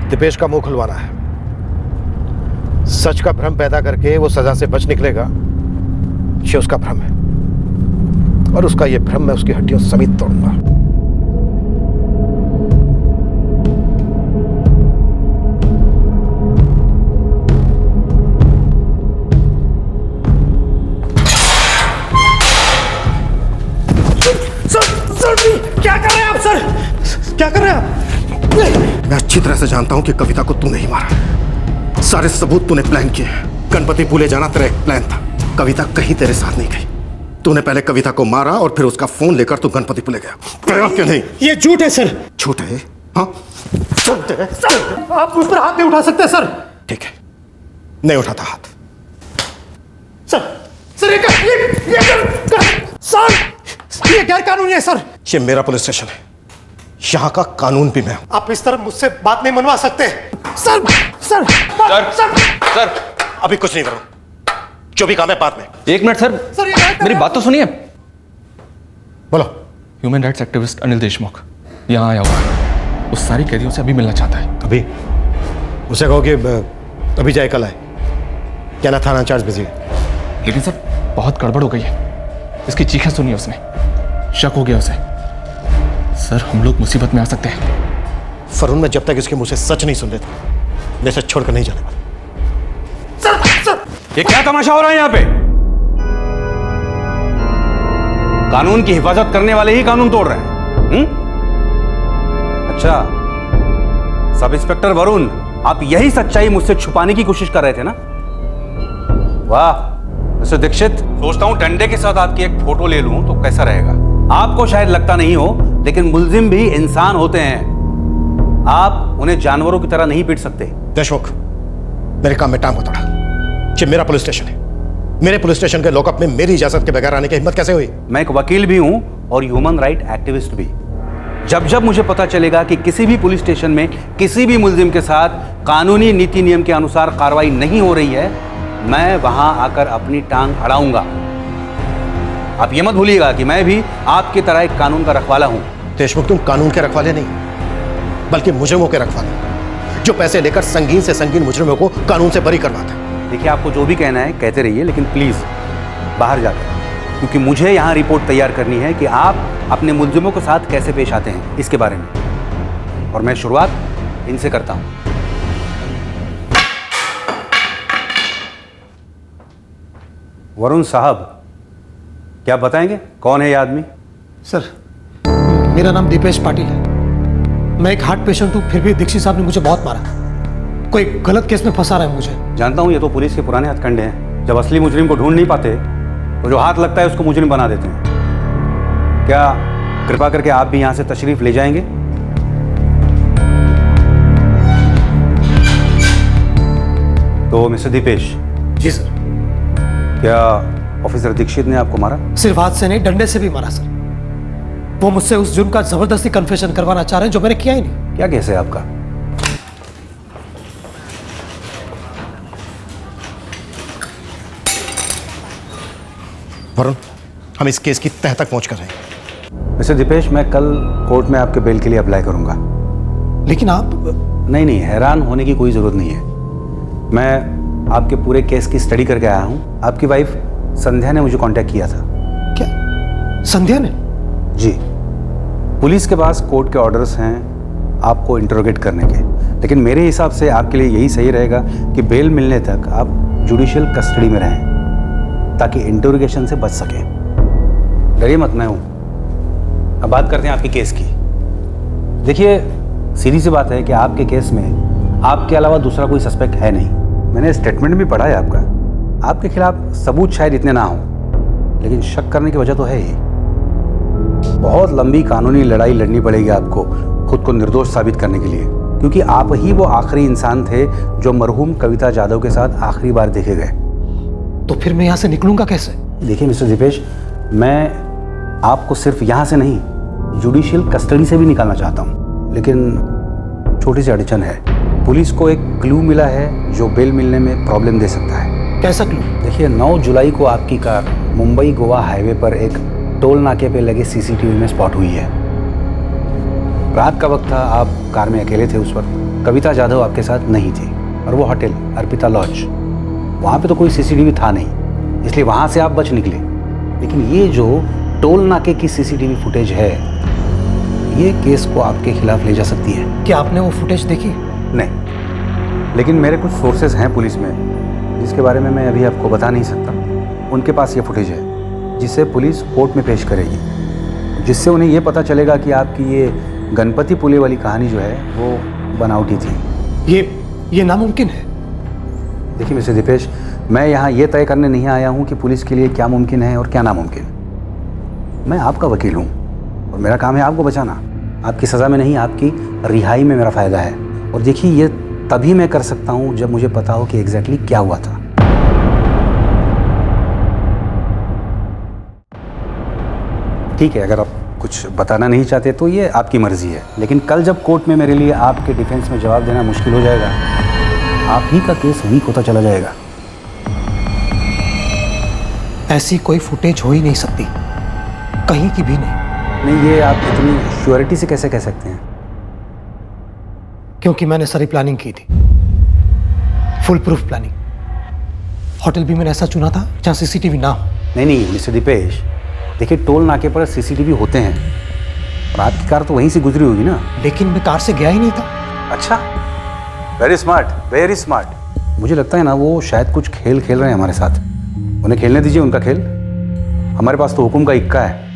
दीपेश का मुंह खुलवाना है, सच का भ्रम पैदा करके वो सजा से बच निकलेगा, ये उसका भ्रम है, और उसका ये भ्रम मैं उसकी हड्डियों समेत तोड़ूंगा। क्या कर रहे हैं आप सर? क्या कर रहे हैं आप? मैं अच्छी तरह से जानता हूं कि कविता को तूने ही मारा। सारे सबूत तूने प्लान किए। गणपति भूले जाना तेरा एक प्लान था। कविता कहीं तेरे साथ नहीं गई। तूने पहले कविता को मारा और फिर उसका फोन लेकर तू गणपति भूले गया। गया क्यों नहीं? ये झूठ है सर। झूठ है? हाँ झूठ है। सर, आप मुझ पर हाथ नहीं उठा सकते सर। ठीक है, नहीं उठाता हाथ। सर ये गैर कानूनी है सर। ये मेरा पुलिस स्टेशन है, यहाँ का कानून भी मैं हूं। आप इस तरह मुझसे बात नहीं मनवा सकते। सर सर सर अभी कुछ नहीं करूं, जो भी काम है बाद में। एक मिनट सर, मेरी बात तो सुनिए। बोलो। Human rights activist Anil Deshmukh यहाँ आया हुआ है। उस सारी कैदियों से अभी मिलना चाहता है। अभी? उसे कहो कि अभी जाए, कल आए। क्या ना थाना इंचार्ज बिजी है। लेकिन सर बहुत गड़बड़ हो गई है। इसकी चीखें सुनी उसने, शक हो गया उसे। सर हम लोग मुसीबत में आ सकते हैं। फरून, मैं जब तक इसके मुंह से सच नहीं सुन लेता मैं इसे छोड़कर नहीं जाने वाला। ये क्या तमाशा हो रहा है यहाँ पे? कानून की हिफाजत करने वाले ही कानून तोड़ रहे हैं। अच्छा, सब इंस्पेक्टर वरुण, आप यही सच्चाई मुझसे छुपाने की कोशिश कर रहे थे ना? वाह मिस्टर दीक्षित, सोचता हूं डंडे के साथ आपकी एक फोटो ले लूं तो कैसा रहेगा। आपको शायद लगता नहीं हो, लेकिन मुल्जिम भी इंसान होते हैं। आप उन्हें जानवरों की तरह नहीं पीट सकते। देशमुख, मेरे काम में टांग मत अड़ा। ये मेरा पुलिस स्टेशन है। मेरे पुलिस स्टेशन के लॉकअप में मेरी इजाजत के बगैर आने की हिम्मत कैसे हुई? मैं एक वकील भी हूं और ह्यूमन राइट एक्टिविस्ट भी। जब जब मुझे पता चलेगा कि किसी भी पुलिस स्टेशन में किसी भी मुल्जिम के साथ कानूनी नीति नियम के अनुसार कार्रवाई नहीं हो रही है, मैं वहां आकर अपनी टांग अड़ाऊंगा। आप ये मत भूलिएगा कि मैं भी आपकी तरह एक कानून का रखवाला हूं। देशमुख, तुम कानून के रखवाले नहीं बल्कि मुजरिमों के रखवाले, जो पैसे लेकर संगीन से संगीन मुजरिमों को कानून से बरी करवाते हैं। देखिए, आपको जो भी कहना है कहते रहिए, लेकिन प्लीज बाहर जाकर, क्योंकि मुझे यहां रिपोर्ट तैयार करनी है कि आप अपने मुल्जिमों के साथ कैसे पेश आते हैं इसके बारे में। और मैं शुरुआत इनसे करता हूं। वरुण साहब, क्या बताएंगे कौन है ये आदमी? सर, मेरा नाम दीपेश पाटिल है। मैं एक हार्ट पेशेंट हूँ, फिर भी दीक्षित साहब ने मुझे बहुत मारा। कोई गलत केस में फंसा रहा है मुझे। जानता हूँ ये तो पुलिस के पुराने हथकंडे हैं। जब असली मुजरिम को ढूंढ नहीं पाते तो जो हाथ लगता है उसको मुजरिम बना देते हैं। क्या कृपा करके आप भी यहाँ से तशरीफ ले जाएंगे? तो मिस्टर दीपेश। जी सर। क्या ऑफिसर दीक्षित ने आपको मारा? सिर्फ हाथ से नहीं, डंडे से भी मारा सर। वो मुझसे उस जुर्म का जबरदस्ती कन्फेशन करवाना चाह रहे हैं जो मैंने किया ही नहीं। क्या केस है आपका? वरुण, हम इस केस की तह तक पहुंच कर रहे हैं। मिस्टर दीपेश, मैं कल कोर्ट में आपके बेल के लिए अप्लाई करूंगा। लेकिन आप... नहीं, हैरान होने की कोई जरूरत नहीं है। मैं आपके पूरे केस की स्टडी करके आया हूं। आपकी वाइफ संध्या ने मुझे कांटेक्ट किया था। क्या? संध्या ने? जी। पुलिस के पास कोर्ट के ऑर्डर्स हैं आपको इंटरोगेट करने के, लेकिन मेरे हिसाब से आपके लिए यही सही रहेगा कि बेल मिलने तक आप जुडिशियल कस्टडी में रहें, ताकि इंटरोगेशन से बच सकें। डरिए मत, मैं हूं। अब बात करते हैं आपके केस की। देखिए, सीधी सी बात है कि आपके केस में आपके अलावा दूसरा कोई सस्पेक्ट है नहीं। मैंने स्टेटमेंट भी पढ़ा है आपका। आपके खिलाफ सबूत शायद इतने ना हों, लेकिन शक करने की वजह तो है ही। बहुत लंबी कानूनी लड़ाई लड़नी पड़ेगी आपको खुद को निर्दोष साबित करने के लिए, क्योंकि आप ही वो आखिरी इंसान थे जो मरहूम कविता जाधव के साथ आखिरी बार देखे गए। तो फिर मैं यहाँ से निकलूंगा कैसे? देखिए मिस्टर दीपेश, मैं आपको सिर्फ यहाँ से नहीं, जुडिशियल कस्टडी से भी निकालना चाहता हूँ, लेकिन छोटी सी अड़चन है। पुलिस को एक क्लू मिला है जो बेल मिलने में प्रॉब्लम दे सकता है। कैसा क्लू? देखिए, 9 जुलाई को आपकी कार मुंबई गोवा हाईवे पर एक टोल नाके पे लगे सीसीटीवी में स्पॉट हुई है। रात का वक्त था, आप कार में अकेले थे उस वक्त। कविता जाधव आपके साथ नहीं थी और वो होटल अर्पिता लॉज वहाँ पे तो कोई सीसीटीवी था नहीं, इसलिए वहाँ से आप बच निकले। लेकिन ये जो टोल नाके की सीसीटीवी फुटेज है, ये केस को आपके खिलाफ ले जा सकती है। क्या आपने वो फुटेज देखी? नहीं, लेकिन मेरे कुछ सोर्सेज हैं पुलिस में जिसके बारे में मैं अभी आपको बता नहीं सकता। उनके पास ये फुटेज है जिसे पुलिस कोर्ट में पेश करेगी, जिससे उन्हें ये पता चलेगा कि आपकी ये गणपति पुले वाली कहानी जो है वो बनावटी थी। ये नामुमकिन है। देखिए मिस्टर दीपेश, मैं यहाँ ये तय करने नहीं आया हूँ कि पुलिस के लिए क्या मुमकिन है और क्या नामुमकिन। मैं आपका वकील हूँ और मेरा काम है आपको बचाना। आपकी सज़ा में नहीं, आपकी रिहाई में मेरा फ़ायदा है। और देखिए, ये तभी मैं कर सकता हूँ जब मुझे पता हो कि एग्जैक्टली क्या हुआ था। ठीक है, अगर आप कुछ बताना नहीं चाहते तो ये आपकी मर्जी है, लेकिन कल जब कोर्ट में मेरे लिए आपके डिफेंस में जवाब देना मुश्किल हो जाएगा, आप ही का केस वीक होता चला जाएगा। ऐसी कोई फुटेज हो ही नहीं सकती, कहीं की भी नहीं। ये आप इतनी श्योरिटी से कैसे कह सकते हैं? क्योंकि मैंने सारी प्लानिंग की थी, फुल प्रूफ प्लानिंग। होटल भी मैंने ऐसा चुना था जहाँ सीसीटीवी ना हो। नहीं मिस्टर दीपेश, देखिए टोल नाके पर सीसीटीवी होते हैं और आपकी कार तो वहीं से गुजरी होगी ना। लेकिन मैं कार से गया ही नहीं था। अच्छा, वेरी स्मार्ट, वेरी स्मार्ट। मुझे लगता है ना वो शायद कुछ खेल खेल रहे हैं हमारे साथ। उन्हें खेलने दीजिए उनका खेल, हमारे पास तो हुक्म का इक्का है।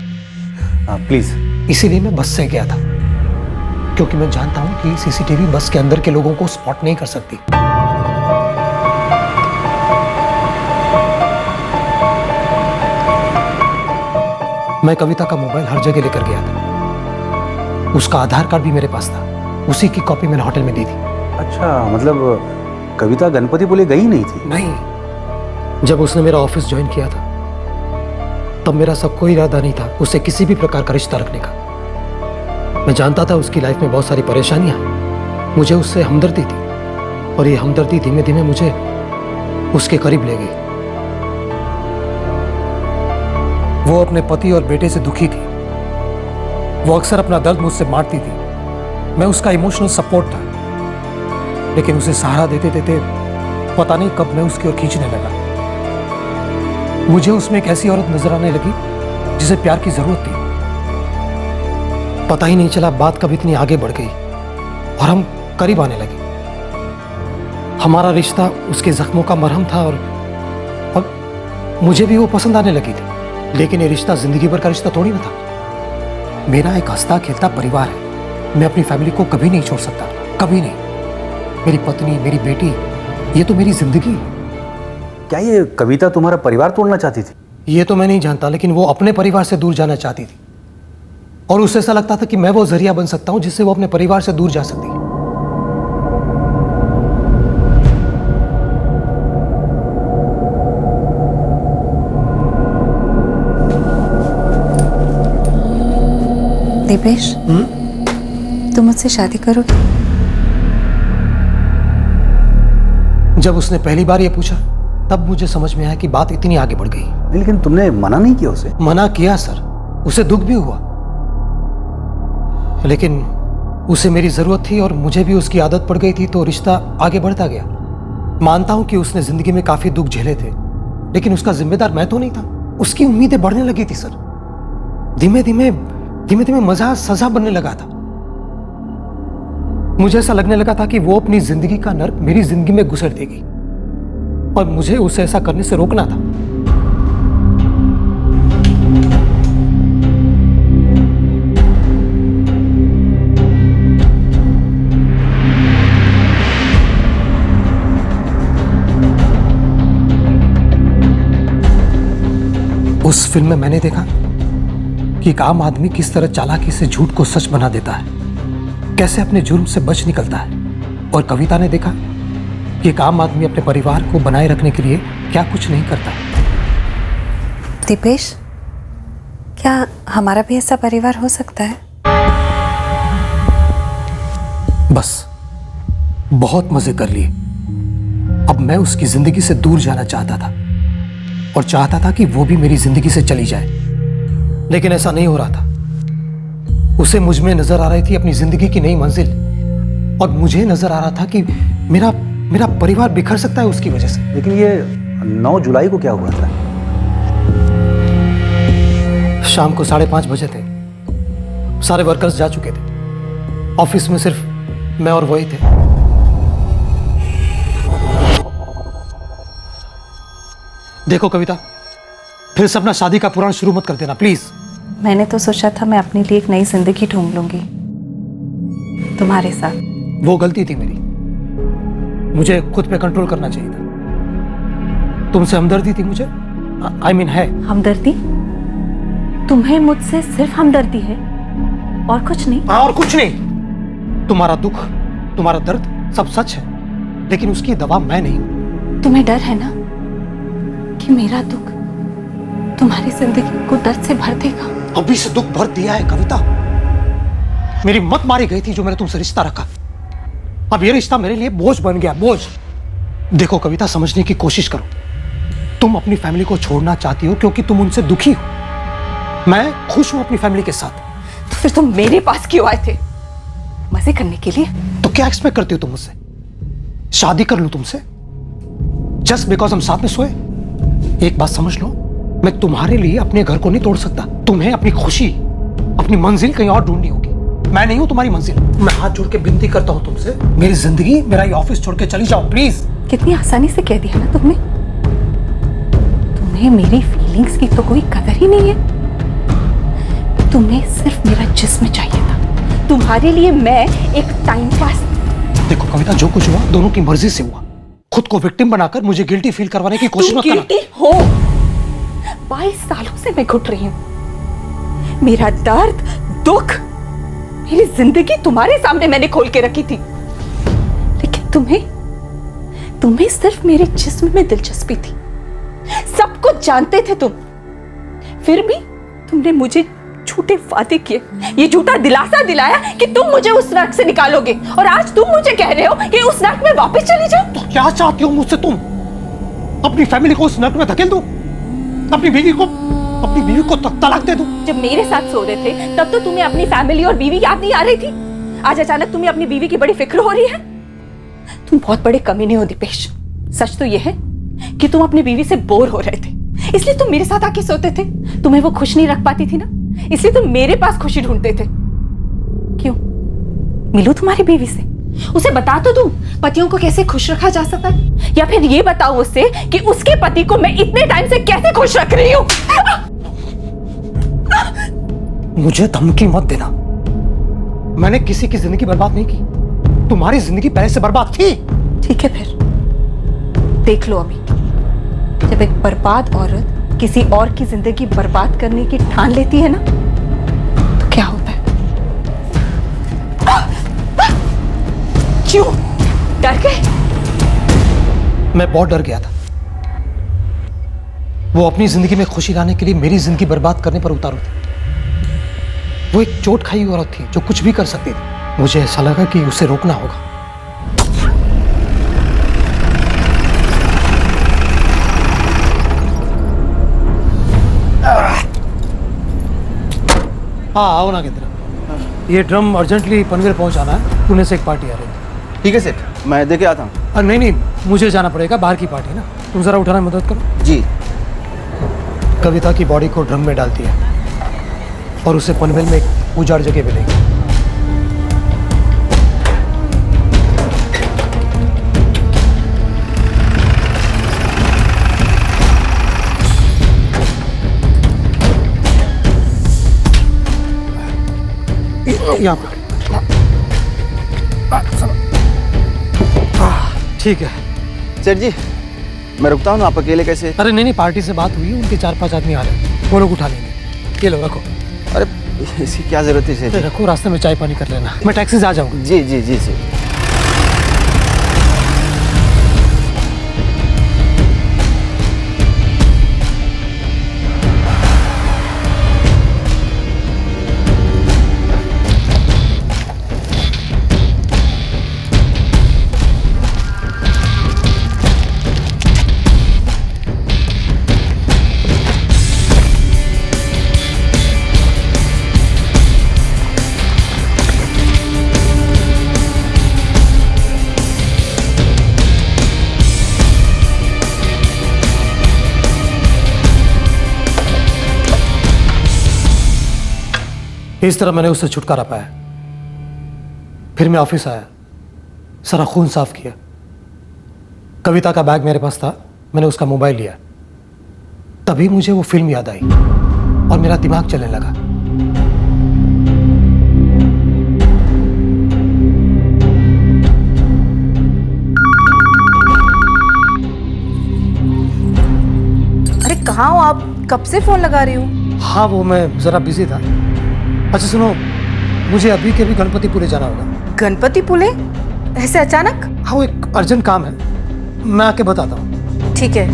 प्लीज। इसीलिए मैं बस से गया था, क्योंकि मैं जानता हूं कि सीसीटीवी बस के अंदर के लोगों को स्पॉट नहीं कर सकती। मैं कविता का मोबाइल हर जगह लेकर गया था, उसका आधार कार्ड भी मेरे पास था, उसी की कॉपी मैंने होटल में दी थी। अच्छा, मतलब कविता गणपति पुले गई नहीं थी? नहीं, जब उसने मेरा ऑफिस ज्वाइन किया था तब मेरा सब कोई इरादा नहीं था उसे किसी भी प्रकार का रिश्ता रखने का। मैं जानता था उसकी लाइफ में बहुत सारी परेशानियां हैं, मुझे उससे हमदर्दी थी और ये हमदर्दी धीमे धीमे मुझे उसके करीब ले गई। वो अपने पति और बेटे से दुखी थी, वो अक्सर अपना दर्द मुझसे बांटती थी। मैं उसका इमोशनल सपोर्ट था, लेकिन उसे सहारा देते देते पता नहीं कब मैं उसकी ओर खींचने लगा। मुझे उसमें एक ऐसी औरत नजर आने लगी जिसे प्यार की जरूरत थी। पता ही नहीं चला बात कब इतनी आगे बढ़ गई और हम करीब आने लगे। हमारा रिश्ता उसके जख्मों का मरहम था और मुझे भी वो पसंद आने लगी थी। लेकिन ये रिश्ता जिंदगी भर का रिश्ता थोड़ी ना था। मेरा एक हंसता खेलता परिवार है, मैं अपनी फैमिली को कभी नहीं छोड़ सकता, कभी नहीं। मेरी पत्नी, मेरी बेटी, ये तो मेरी जिंदगी है। क्या ये कविता तुम्हारा परिवार तोड़ना चाहती थी? ये तो मैं नहीं जानता, लेकिन वो अपने परिवार से दूर जाना चाहती थी और उसे ऐसा लगता था कि मैं वो जरिया बन सकता हूं जिससे वो अपने परिवार से दूर जा सकती है। दीपेश, तुम मुझसे शादी करोगे? जब उसने पहली बार ये पूछा तब मुझे समझ में आया कि बात इतनी आगे बढ़ गई। लेकिन तुमने मना नहीं किया उसे? मना किया सर, उसे दुख भी हुआ, लेकिन उसे मेरी जरूरत थी और मुझे भी उसकी आदत पड़ गई थी, तो रिश्ता आगे बढ़ता गया। मानता हूं कि उसने जिंदगी में काफी दुख झेले थे, लेकिन उसका जिम्मेदार मैं तो नहीं था। उसकी उम्मीदें बढ़ने लगी थी सर, धीमे धीमे मजा सजा बनने लगा था। मुझे ऐसा लगने लगा था कि वो अपनी जिंदगी का नर्क मेरी जिंदगी में घुसेड़ देगी और मुझे उसे ऐसा करने से रोकना था। उस फिल्म में मैंने देखा कि एक आम आदमी किस तरह चालाकी से झूठ को सच बना देता है, कैसे अपने जुर्म से बच निकलता है। और कविता ने देखा कि एक आम आदमी अपने परिवार को बनाए रखने के लिए क्या कुछ नहीं करता। दीपेश, क्या हमारा भी ऐसा परिवार हो सकता है? बस बहुत मजे कर लिए। अब मैं उसकी जिंदगी से दूर जाना चाहता था और चाहता था कि वो भी मेरी जिंदगी से चली जाए, लेकिन ऐसा नहीं हो रहा था। उसे मुझ में नजर आ रही थी अपनी जिंदगी की नई मंजिल और मुझे नजर आ रहा था कि मेरा परिवार बिखर सकता है उसकी वजह से। लेकिन ये 9 जुलाई को क्या हुआ था? शाम को 5:30 बजे थे। सारे वर्कर्स जा चुके थे। ऑफिस में सिर्फ मैं और वही थे। देखो कविता, फिर से अपना शादी का पुराण शुरू मत कर देना प्लीज। मैंने तो सोचा था मैं अपने लिए एक नई जिंदगी ढूंढ लूंगी तुम्हारे साथ। वो गलती थी मेरी, मुझे खुद पे कंट्रोल करना चाहिए था। तुमसे हमदर्दी थी मुझे, आई मीन है। हमदर्दी? तुम्हें मुझसे सिर्फ हमदर्दी है और कुछ नहीं? और कुछ नहीं। तुम्हारा दुख, तुम्हारा दर्द सब सच है, लेकिन उसकी दवा मैं नहीं हूं। तुम्हें डर है ना कि मेरा दुख तुम्हारी जिंदगी को दर्द से भर देगा? अभी से दुख भर दिया है कविता। मेरी मत मारी गई थी जो मैंने तुमसे रिश्ता रखा। अब ये रिश्ता मेरे लिए बोझ बन गया, बोझ। देखो कविता, समझने की कोशिश करो। तुम अपनी फैमिली को छोड़ना चाहती हो क्योंकि तुम उनसे दुखी हो। मैं खुश हूं अपनी फैमिली के साथ। तो फिर तुम मेरे पास क्यों आए थे? मजे करने के लिए? तो क्या एक्सपेक्ट करती हो तुम मुझसे? शादी कर लूं तुमसे जस्ट बिकॉज हम साथ में सोए? एक बात समझ लो, मैं तुम्हारे लिए अपने घर को नहीं तोड़ सकता। तुम्हें अपनी खुशी, अपनी मंजिल कहीं और ढूंढनी होगी। मैं नहीं हूं तुम्हारी मंजिल। मैं हाथ जोड़ के विनती करता हूं तुमसे, मेरी जिंदगी, मेरा ये ऑफिस छोड़ के चली जाओ प्लीज। कितनी आसानी से कह दिया ना तुमने। तुम्हें मेरी फीलिंग्स की तो कोई कदर ही नहीं है। तुम्हें सिर्फ मेरा जिस्म चाहिए था। तुम्हारे लिए मैं एक टाइम पास। देखो कविता, जो कुछ हुआ दोनों की मर्जी से हुआ। खुद को विक्टिम बनाकर मुझे गिल्टी फील करवाने की कोशिश मत करना। गिल्टी हो? 22 सालों से मैं घुट रही हूं। मेरा दर्द, दुख, मेरी जिंदगी तुम्हारे सामने मैंने खोल के रखी थी, लेकिन तुम्हें सिर्फ मेरे जिस्म में दिलचस्पी थी। सब कुछ जानते थे तुम, फिर भी तुमने मुझे झूठे वादे किए, ये झूठा दिलासा दिलाया कि तुम मुझे उस नर्क से निकालोगे, और आज तुम मुझे कह रहे हो कि उस नर्क में वापस चली जाओ। तो क्या चाहती हो मुझसे तुम? अपनी फैमिली को उस नर्क में धकेल दूं? अपनी बीवी को तलाक दे दूं? जब मेरे साथ सो रहे थे तब तो तुम्हें अपनी फैमिली और बीवी याद नहीं आ रही थी। आज अचानक तुम्हें अपनी बीवी की बड़ी फिक्र हो रही है। तुम बहुत बड़े कमीने हो दीपेश। सच तो यह है कि तुम अपनी बीवी से बोर हो रहे थे, इसलिए तुम मेरे साथ आके सोते थे। तुम्हें वो खुश नहीं रख पाती थी ना, इसलिए तुम मेरे पास खुशी ढूंढते थे। क्यों? मिलूं तुम्हारी बीवी से, उसे बता तो दूं पतियों को कैसे खुश रखा जा सकता है, या फिर ये बताऊं उससे कि उसके पति को मैं इतने टाइम से कैसे खुश रख रही हूं। मुझे धमकी मत देना। मैंने किसी की जिंदगी बर्बाद नहीं की। तुम्हारी जिंदगी पहले से बर्बाद थी। ठीक है, फिर देख लो। अभी जब एक बर्बाद औरत किसी और की जिंदगी बर्बाद करने की ठान लेती है ना, तो क्या होता है? क्यों डर गए? मैं बहुत डर गया था। वो अपनी जिंदगी में खुशी लाने के लिए मेरी जिंदगी बर्बाद करने पर उतारू थी। वो एक चोट खाई औरत थी जो कुछ भी कर सकती थी। मुझे ऐसा लगा कि उसे रोकना होगा। हाँ, आओ ना केंद्र। ये ड्रम अर्जेंटली पनवेल पहुंचाना है। पुणे से एक पार्टी आ रही है। ठीक है सेठ, मैं देखे आता हूँ। नहीं, मुझे जाना पड़ेगा, बाहर की पार्टी है ना। तुम जरा उठाने में मदद करो। जी। कविता की बॉडी को ड्रम में डालती है और उसे पनवेल में एक उजाड़ जगह मिलेगी। यहाँ पर ठीक है सेठ जी, मैं रुकता हूँ ना, आप अकेले कैसे? अरे नहीं, पार्टी से बात हुई, उनके 4-5 आदमी आ रहे हैं, वो लोग उठा लेंगे। ये लो, रखो। अरे इसकी क्या जरूरत है सेठ जी? रखो, रास्ते में चाय पानी कर लेना। मैं टैक्सी से आ जाऊंगा। जी जी जी सेठ। इस तरह मैंने उससे छुटकारा पाया। फिर मैं ऑफिस आया, सारा खून साफ किया। कविता का बैग मेरे पास था, मैंने उसका मोबाइल लिया। तभी मुझे वो फिल्म याद आई और मेरा दिमाग चलने लगा। अरे कहाँ हो आप? कब से फोन लगा रही हूँ? हाँ वो मैं जरा बिजी था। अच्छा सुनो, मुझे अभी के अभी गणपतिपुले जाना होगा। गणपतिपुले? ऐसे अचानक? हाँ वो एक अर्जेंट काम है, मैं आके बताता हूँ। ठीक है।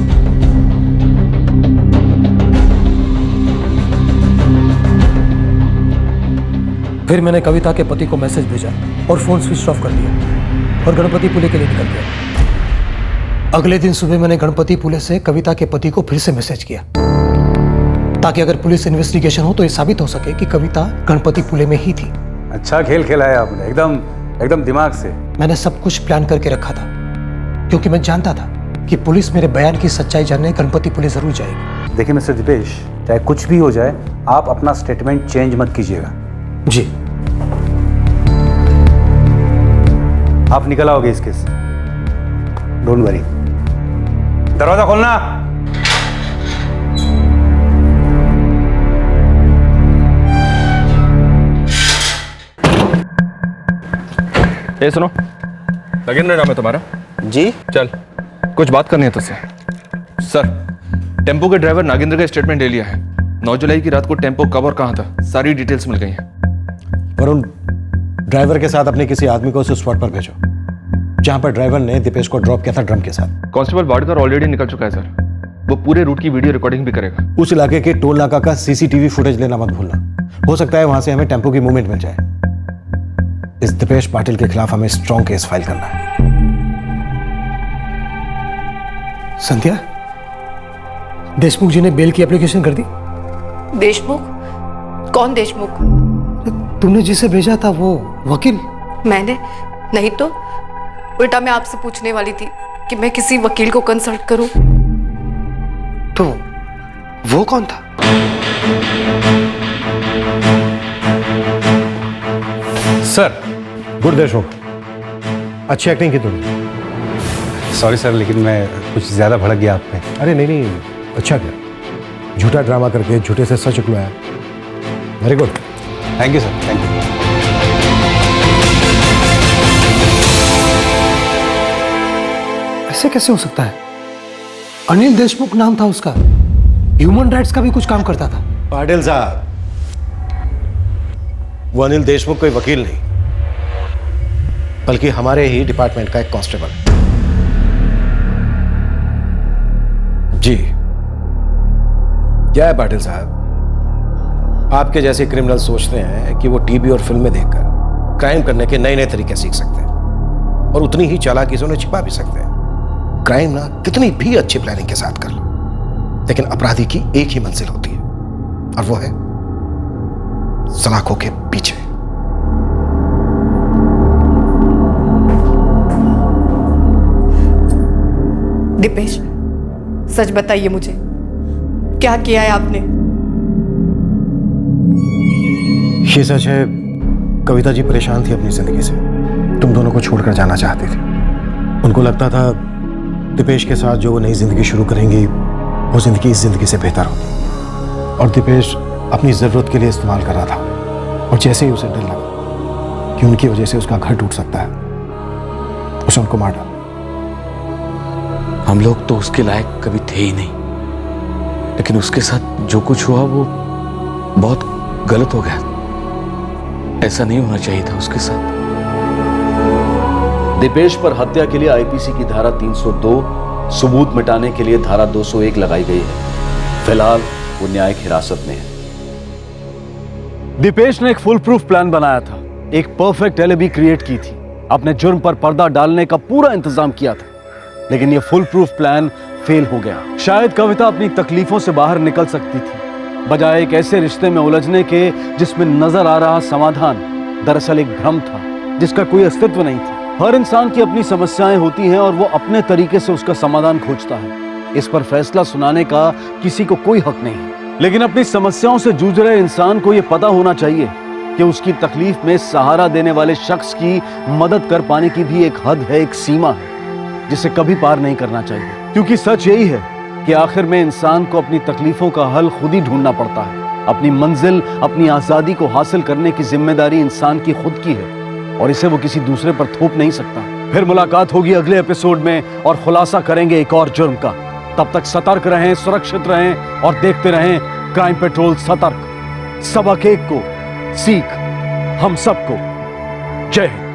फिर मैंने कविता के पति को मैसेज भेजा और फोन स्विच ऑफ कर दिया और गणपतिपुले के लिए निकल गया। अगले दिन सुबह मैंने गणपतिपुले से कविता के पति को फिर से मैसेज किया ताकि अगर पुलिस इन्वेस्टिगेशन हो तो ये साबित हो सके कि कविता गणपतिपुले में ही थी। अच्छा खेल खेला है आपने, एकदम दिमाग से। मैंने सब कुछ प्लान करके रखा था क्योंकि मैं जानता था कि पुलिस मेरे बयान की सच्चाई जानने गणपतिपुले जरूर जाएगी। देखिए मिस्टर दीपेश, चाहे कुछ भी हो जाए, आप अपना स्टेटमेंट चेंज मत कीजिएगा। जी। आप निकल आओगे इस केस से, डोंट वरी। दरवाजा खोलना। ए सुनो, नागेंद्र नाम है तुम्हारा? जी। चल, कुछ बात करनी है तुझसे। सर, टेम्पो के ड्राइवर नागेंद्र का स्टेटमेंट ले लिया है। 9 जुलाई की रात को टेम्पो कब और कहाँ था, सारी डिटेल्स मिल गई हैं। वरुण, ड्राइवर के साथ अपने किसी आदमी को उस स्पॉट पर भेजो जहां पर ड्राइवर ने दीपेश को ड्रॉप किया था ड्रम के साथ। कांस्टेबल वाडकर ऑलरेडी निकल चुका है सर, वो पूरे रूट की वीडियो रिकॉर्डिंग भी करेगा। उस इलाके के टोल नाका का सीसीटीवी फुटेज लेना मत भूलना, हो सकता है वहां से हमें टेम्पो की मूवमेंट मिल जाए। इस दीपेश पाटिल के खिलाफ हमें स्ट्रॉन्ग केस फाइल करना है। संध्या, देशमुख जी ने बेल की एप्लीकेशन कर दी? देशमुख? कौन देशमुख? तुमने जिसे भेजा था वो वकील? मैंने नहीं तो, उल्टा मैं आपसे पूछने वाली थी कि मैं किसी वकील को कंसल्ट करूं। तो वो कौन था? सर, गुड देशमुख, अच्छी एक्टिंग की तुमने। सॉरी सर, लेकिन मैं कुछ ज्यादा भड़क गया आप पे। अरे नहीं, अच्छा किया। झूठा ड्रामा करके झूठे से सच उकलवाया। Very good. Thank you sir, thank you. ऐसे कैसे हो सकता है? अनिल देशमुख नाम था उसका, ह्यूमन राइट्स का भी कुछ काम करता था। पाटिल साहब, वो अनिल देशमुख कोई वकील नहीं, बल्कि हमारे ही डिपार्टमेंट का एक कांस्टेबल। जी क्या है पाटिल साहब, आपके जैसे क्रिमिनल सोचते हैं कि वो टीवी और फिल्में देखकर क्राइम करने के नए नए तरीके सीख सकते हैं और उतनी ही चालाकी से उन्हें छिपा भी सकते हैं। क्राइम ना कितनी भी अच्छी प्लानिंग के साथ कर लो, लेकिन अपराधी की एक ही मंजिल होती है और वो है सलाखों के पीछे। दीपेश, सच बताइए मुझे, क्या किया है आपने? ये सच है, कविता जी परेशान थी अपनी जिंदगी से, तुम दोनों को छोड़कर जाना चाहती थी। उनको लगता था दीपेश के साथ जो वो नई जिंदगी शुरू करेंगी वो जिंदगी इस जिंदगी से बेहतर होगी, और दीपेश अपनी जरूरत के लिए इस्तेमाल कर रहा था। और जैसे ही उसे डर लगा कि उनकी वजह से उसका घर टूट सकता है, उसे उनको मार डाला। हम लोग तो उसके लायक कभी थे ही नहीं, लेकिन उसके साथ जो कुछ हुआ वो बहुत गलत हो गया। ऐसा नहीं होना चाहिए था उसके साथ। दीपेश पर हत्या के लिए आईपीसी की धारा 302, सबूत मिटाने के लिए धारा 201 लगाई गई है। फिलहाल वो न्यायिक हिरासत में है। दीपेश ने एक फुल प्रूफ प्लान बनाया था, एक परफेक्ट एलिबी क्रिएट की थी, अपने जुर्म पर पर्दा डालने का पूरा इंतजाम किया था, लेकिन ये फुल प्रूफ प्लान फेल हो गया। शायद कविता अपनी तकलीफों से बाहर निकल सकती थी, बजाय एक ऐसे रिश्ते में उलझने के जिसमें नजर आ रहा समाधान दरअसल एक भ्रम था जिसका कोई अस्तित्व नहीं था। हर इंसान की अपनी समस्याएं होती हैं और वो अपने तरीके से उसका समाधान खोजता है। इस पर फैसला सुनाने का किसी को कोई हक नहीं है, लेकिन अपनी समस्याओं से जूझ रहे इंसान को यह पता होना चाहिए कि उसकी तकलीफ में सहारा देने वाले शख्स की मदद कर पाने की भी एक हद है, एक सीमा है जिसे कभी पार नहीं करना चाहिए। क्योंकि सच यही है कि आखिर में इंसान को अपनी तकलीफों का हल खुद ही ढूंढना पड़ता है। अपनी मंजिल, अपनी आजादी को हासिल करने की जिम्मेदारी इंसान की खुद की है और इसे वो किसी दूसरे पर थोप नहीं सकता। फिर मुलाकात होगी अगले एपिसोड में और खुलासा करेंगे एक और जुर्म का। तब तक सतर्क रहें, सुरक्षित रहें और देखते रहें क्राइम पेट्रोल सतर्क। सबक एक को, सीख हम सबको। जय हिंद।